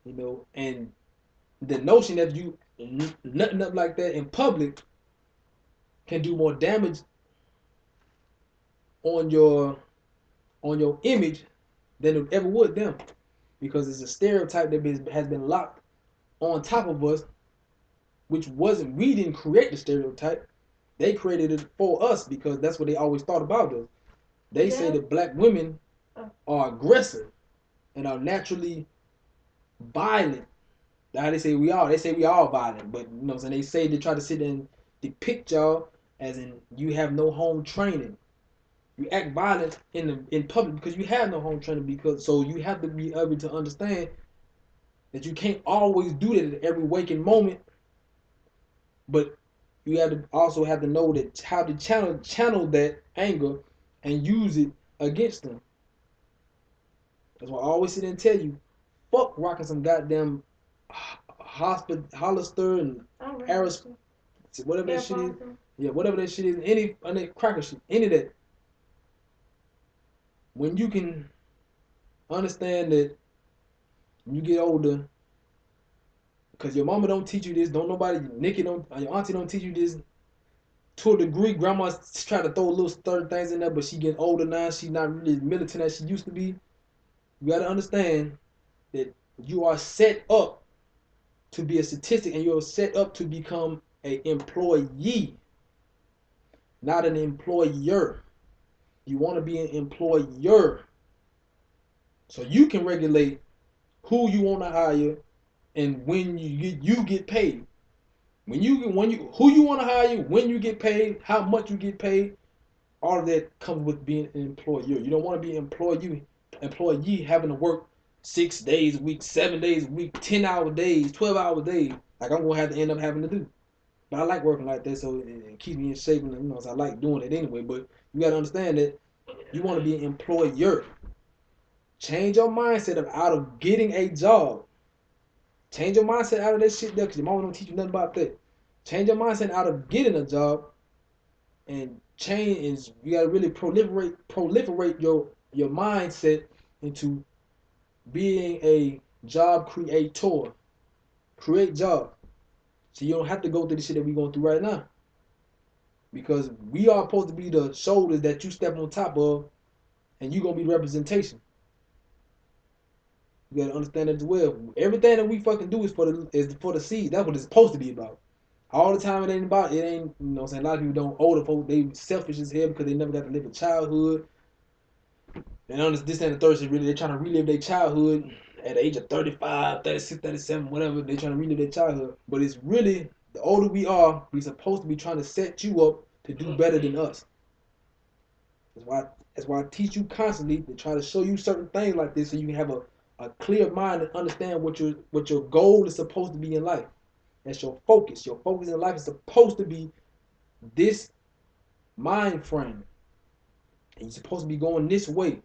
You know, and the notion that you nutting up like that in public can do more damage on your image than it ever would them, because it's a stereotype that has been locked on top of us, which wasn't, we didn't create the stereotype. They created it for us because that's what they always thought about us. They say that black women are aggressive and are naturally violent. How they say we are. They say we are violent, but you know what I'm saying? They say, they try to sit and depict y'all as in you have no home training. You act violent in public because you have no home training, because so you have to be able to understand that you can't always do that at every waking moment But you have to also have to know that how to channel that anger and use it against them. That's why I always sit and tell you, fuck rocking some goddamn Hollister and Aeros, whatever that shit is. Yeah, whatever that shit is, any cracker shit, any of that. When you can understand that when you get older, because your mama don't teach you this, don't nobody, Nikki don't, your auntie don't teach you this. To a degree, grandma try to throw little certain things in there, but she getting older now. She not really as militant as she used to be. You got to understand that you are set up to be a statistic, and you're set up to become an employee, not an employer. You want to be an employer, so you can regulate who you want to hire and when you get paid. When you who you want to hire, when you get paid, how much you get paid, all of that comes with being an employer. You don't want to be an employee having to work 6 days a week, 7 days a week, 10-hour days, 12-hour days. Like I'm gonna have to end up having to do. But I like working like that, so it keeps me in shape, and so I like doing it anyway. But you gotta understand that you want to be an employer. Change your mindset of out of getting a job. Change your mindset out of that shit there, because your mama don't teach you nothing about that. Change your mindset out of getting a job, and change is you gotta really proliferate your mindset into being a job creator. Create jobs. So you don't have to go through the shit that we're going through right now. Because we are supposed to be the shoulders that you step on top of, and you're gonna be representation. You gotta understand that as well. Everything that we fucking do is for the seed. That's what it's supposed to be about. All the time it ain't about it ain't you know what I'm saying. A lot of people don't older folks they selfish as hell because they never got to live a childhood. And on this and the third shit really they're trying to relive their childhood at the age of 35, 36, 37, whatever. They're trying to relive their childhood. But it's really the older we are, we're supposed to be trying to set you up to do better than us. That's why I teach you constantly to try to show you certain things like this so you can have a clear mind and understand what your goal is supposed to be in life. That's your focus. Your focus in life is supposed to be this mind frame. And you're supposed to be going this way.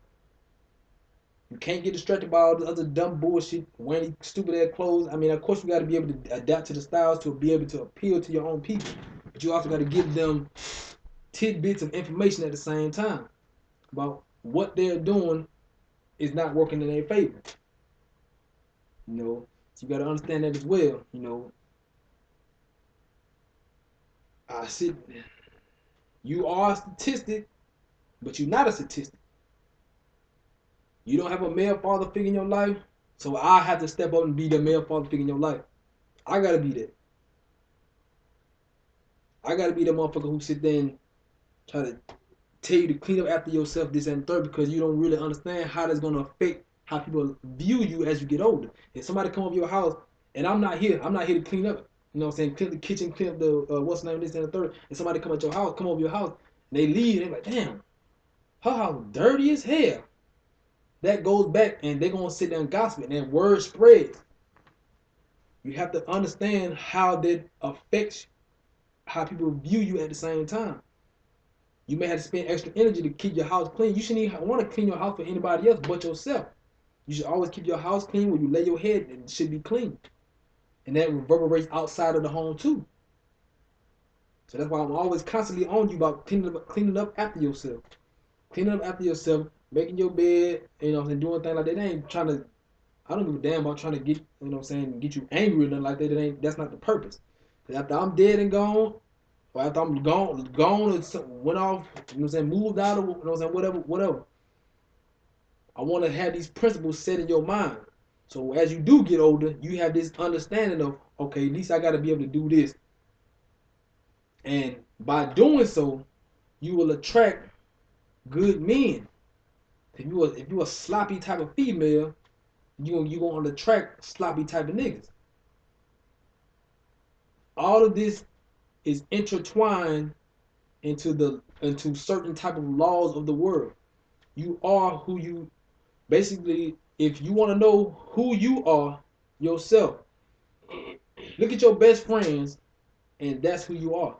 You can't get distracted by all the other dumb bullshit, wearing stupid ass clothes. I mean, of course, you got to be able to adapt to the styles to be able to appeal to your own people. But you also got to give them tidbits of information at the same time about what they're doing is not working in their favor. You know, so you got to understand that as well. You know, you are a statistic, but you're not a statistic. You don't have a male father figure in your life, so I have to step up and be the male father figure in your life. I gotta be that. I gotta be the motherfucker who sit there and try to tell you to clean up after yourself, this and third, because you don't really understand how that's gonna affect how people view you as you get older. If somebody come over your house and I'm not here to clean up. You know what I'm saying? Clean the kitchen, clean up the what's the name, this and the third. And somebody come over your house, and they leave, and they're like, damn, her house dirty as hell. That goes back, and they're gonna sit there and gossip, and then word spreads. You have to understand how that affects how people view you at the same time. You may have to spend extra energy to keep your house clean. You shouldn't even want to clean your house for anybody else but yourself. You should always keep your house clean where you lay your head, and it should be clean. And that reverberates outside of the home too. So that's why I'm always constantly on you about cleaning up after yourself. Cleaning up after yourself, making your bed, you know what I'm saying, doing things like that. They ain't trying to, I don't give a damn about trying to get, you know what I'm saying, get you angry or nothing like that. That's not the purpose. After I'm dead and gone, or after I'm gone and went off, you know what I'm saying, moved out, or you know what I'm saying, whatever. I want to have these principles set in your mind. So as you do get older, you have this understanding of, okay, at least I got to be able to do this. And by doing so, you will attract good men. If you a sloppy type of female, you gonna attract sloppy type of niggas. All of this is intertwined into certain type of laws of the world. You are who you basically. If you want to know who you are yourself, look at your best friends And that's who you are.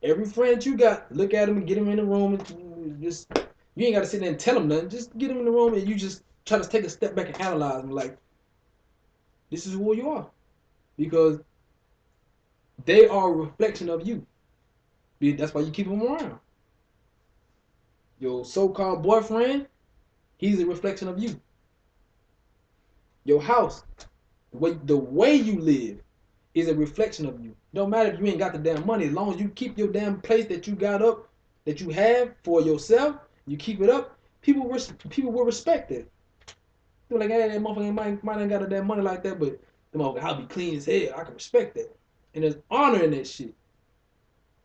Every friend you got, look at them and get them in the room and just, you ain't got to sit there and tell them nothing. Just get them in the room and you just try to take a step back and analyze them like, this is who you are. Because they are a reflection of you. That's why you keep them around. Your so-called boyfriend, he's a reflection of you. Your house, the way you live is a reflection of you. Don't matter if you ain't got the damn money. As long as you keep your damn place that you got up, that you have for yourself, you keep it up, people will respect it. They're like, hey, that motherfucker might ain't got the damn money like that, but the motherfucker, I'll be clean as hell. I can respect that. And there's honor in that shit.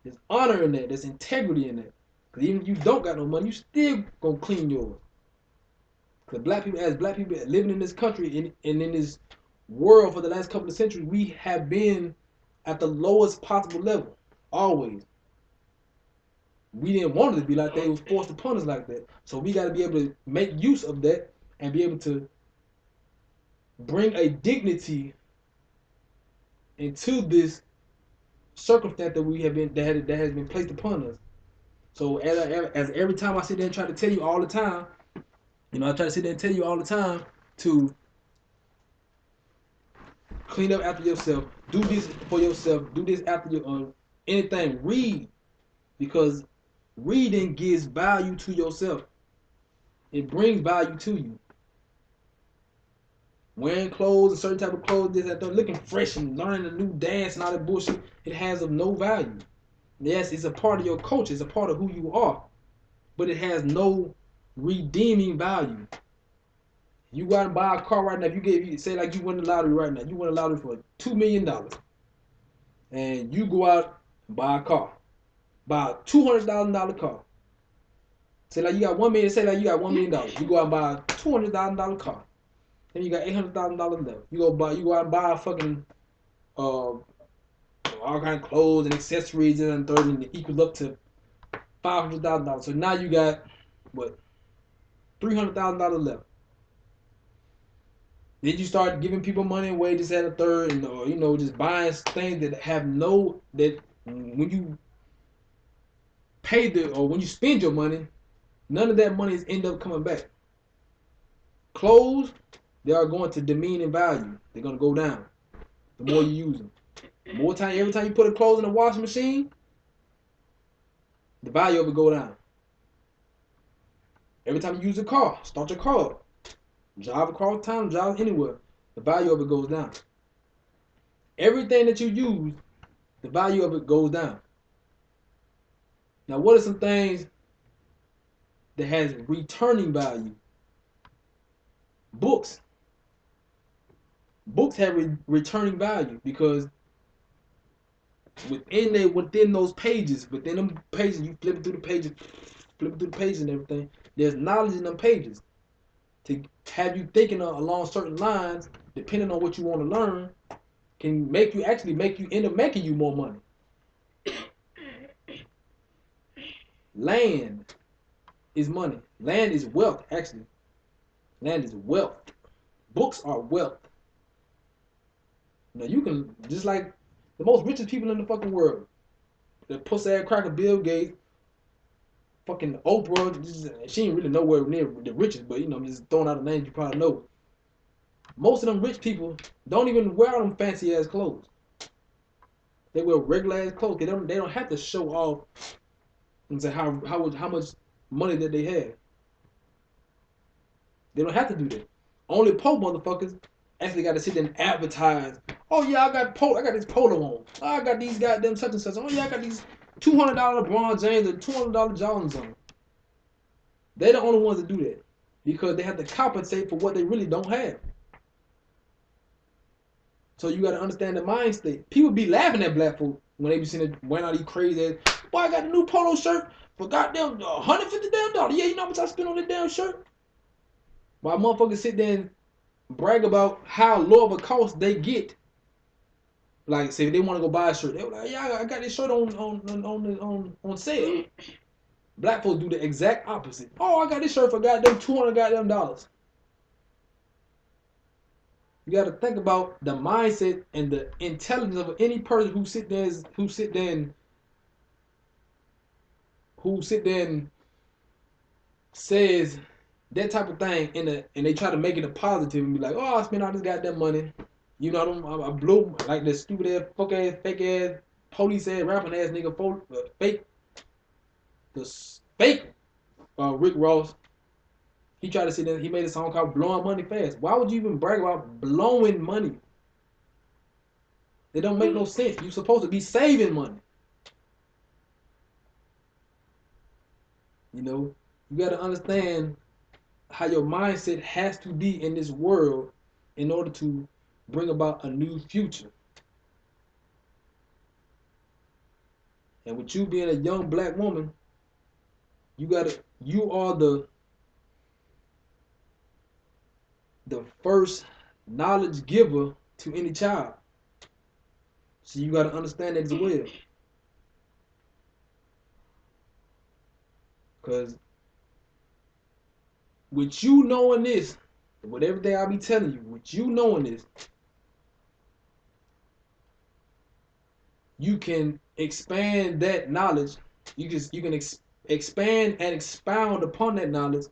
There's honor in that. There's integrity in that. Because even if you don't got no money, you still gonna clean yours. Because black people living in this country and in this world for the last couple of centuries, we have been at the lowest possible level. Always. We didn't want it to be like that. It was forced upon us like that. So we got to be able to make use of that and be able to bring a dignity into this circumstance that we have been that has been placed upon us. So as every time I sit there and try to tell you all the time, I try to sit there and tell you all the time to clean up after yourself, do this for yourself, do this after your anything. Read, because reading gives value to yourself. It brings value to you. Wearing clothes, a certain type of clothes, this, that, looking fresh and learning a new dance and all that bullshit, it has of no value. Yes, it's a part of your culture, it's a part of who you are, but it has no redeeming value. You go out and buy a car right now. If you say like you win the lottery right now, you win the lottery for $2 million, and you go out and buy a car, buy a $200,000 car. Say like you got $1 million. Say like you got $1 million. You go out and buy a $200,000 car. Then you got $800,000 left. You go out and buy a fucking all kind of clothes and accessories and third, and it equals up to $500,000. So now you got what, $300,000 left. Then you start giving people money away, this, that, and third, and just buying things that have that when you pay or when you spend your money, none of that money is end up coming back. Clothes, they are going to demean in value. They're going to go down the more you use them. Every time you put a clothes in a washing machine, the value of it go down. Every time you use a car, start your car up, drive across town, drive anywhere, the value of it goes down. Everything that you use, the value of it goes down. Now, what are some things that has returning value? Books. Books have returning value because within those pages, within them pages, you flipping through the pages and everything, there's knowledge in them pages to have you thinking along certain lines, depending on what you want to learn, can make you end up making you more money. Land is money. Land is wealth, actually. Land is wealth. Books are wealth. You can, just like the most richest people in the fucking world, the pussy ass cracker Bill Gates, fucking Oprah, she ain't really nowhere near the richest, but I'm just throwing out the names you probably know. Most of them rich people don't even wear them fancy ass clothes. They wear regular ass clothes. They don't have to show off and say how much money that they have. They don't have to do that. Only poor motherfuckers actually got to sit there and advertise. Oh yeah, I got this polo on. Oh, I got these goddamn such and such. Oh yeah, I got these $200 LeBron James or $200 Jordans on. They're the only ones that do that because they have to compensate for what they really don't have. So you got to understand the mind state. People be laughing at black folk when they be seeing it wearing all these crazy ass. Boy, I got a new polo shirt for goddamn $150. Yeah, you know how much I spent on that damn shirt? While motherfuckers sit there and brag about how low of a cost they get. Like, say if they want to go buy a shirt, they were like, yeah, I got this shirt on sale. Black folks do the exact opposite. Oh, I got this shirt for goddamn $200 goddamn dollars. You got to think about the mindset and the intelligence of any person who sit there and says that type of thing and they try to make it a positive and be like, oh, I spent all this goddamn money. You know, I blew like this stupid ass, fuck ass, fake ass, police ass, rapping ass nigga, fake Rick Ross. He tried to sit there. He made a song called "Blowing Money Fast." Why would you even brag about blowing money? It don't make no sense. You're supposed to be saving money. You know, you got to understand how your mindset has to be in this world in order to bring about a new future. And with you being a young black woman, you are the first knowledge giver to any child. So you got to understand that as well. Because with you knowing this, with everything I be telling you, with you knowing this, you can expand that knowledge. You can expand and expound upon that knowledge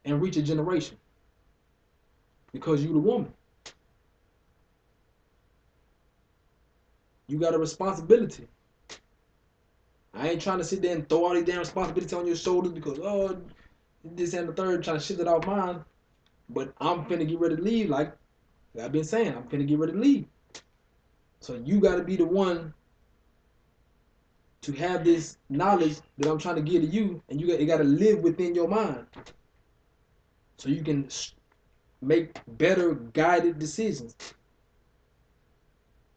and reach a generation because you the woman. You got a responsibility. I ain't trying to sit there and throw all these damn responsibilities on your shoulders because this and the third, trying to shift it off mine. But I'm finna get ready to leave. Like I've been saying, I'm finna get ready to leave. So you got to be the one to have this knowledge that I'm trying to give to you, and it got to live within your mind, so you can make better guided decisions.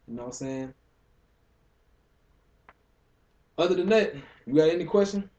You know what I'm saying? Other than that, you got any question?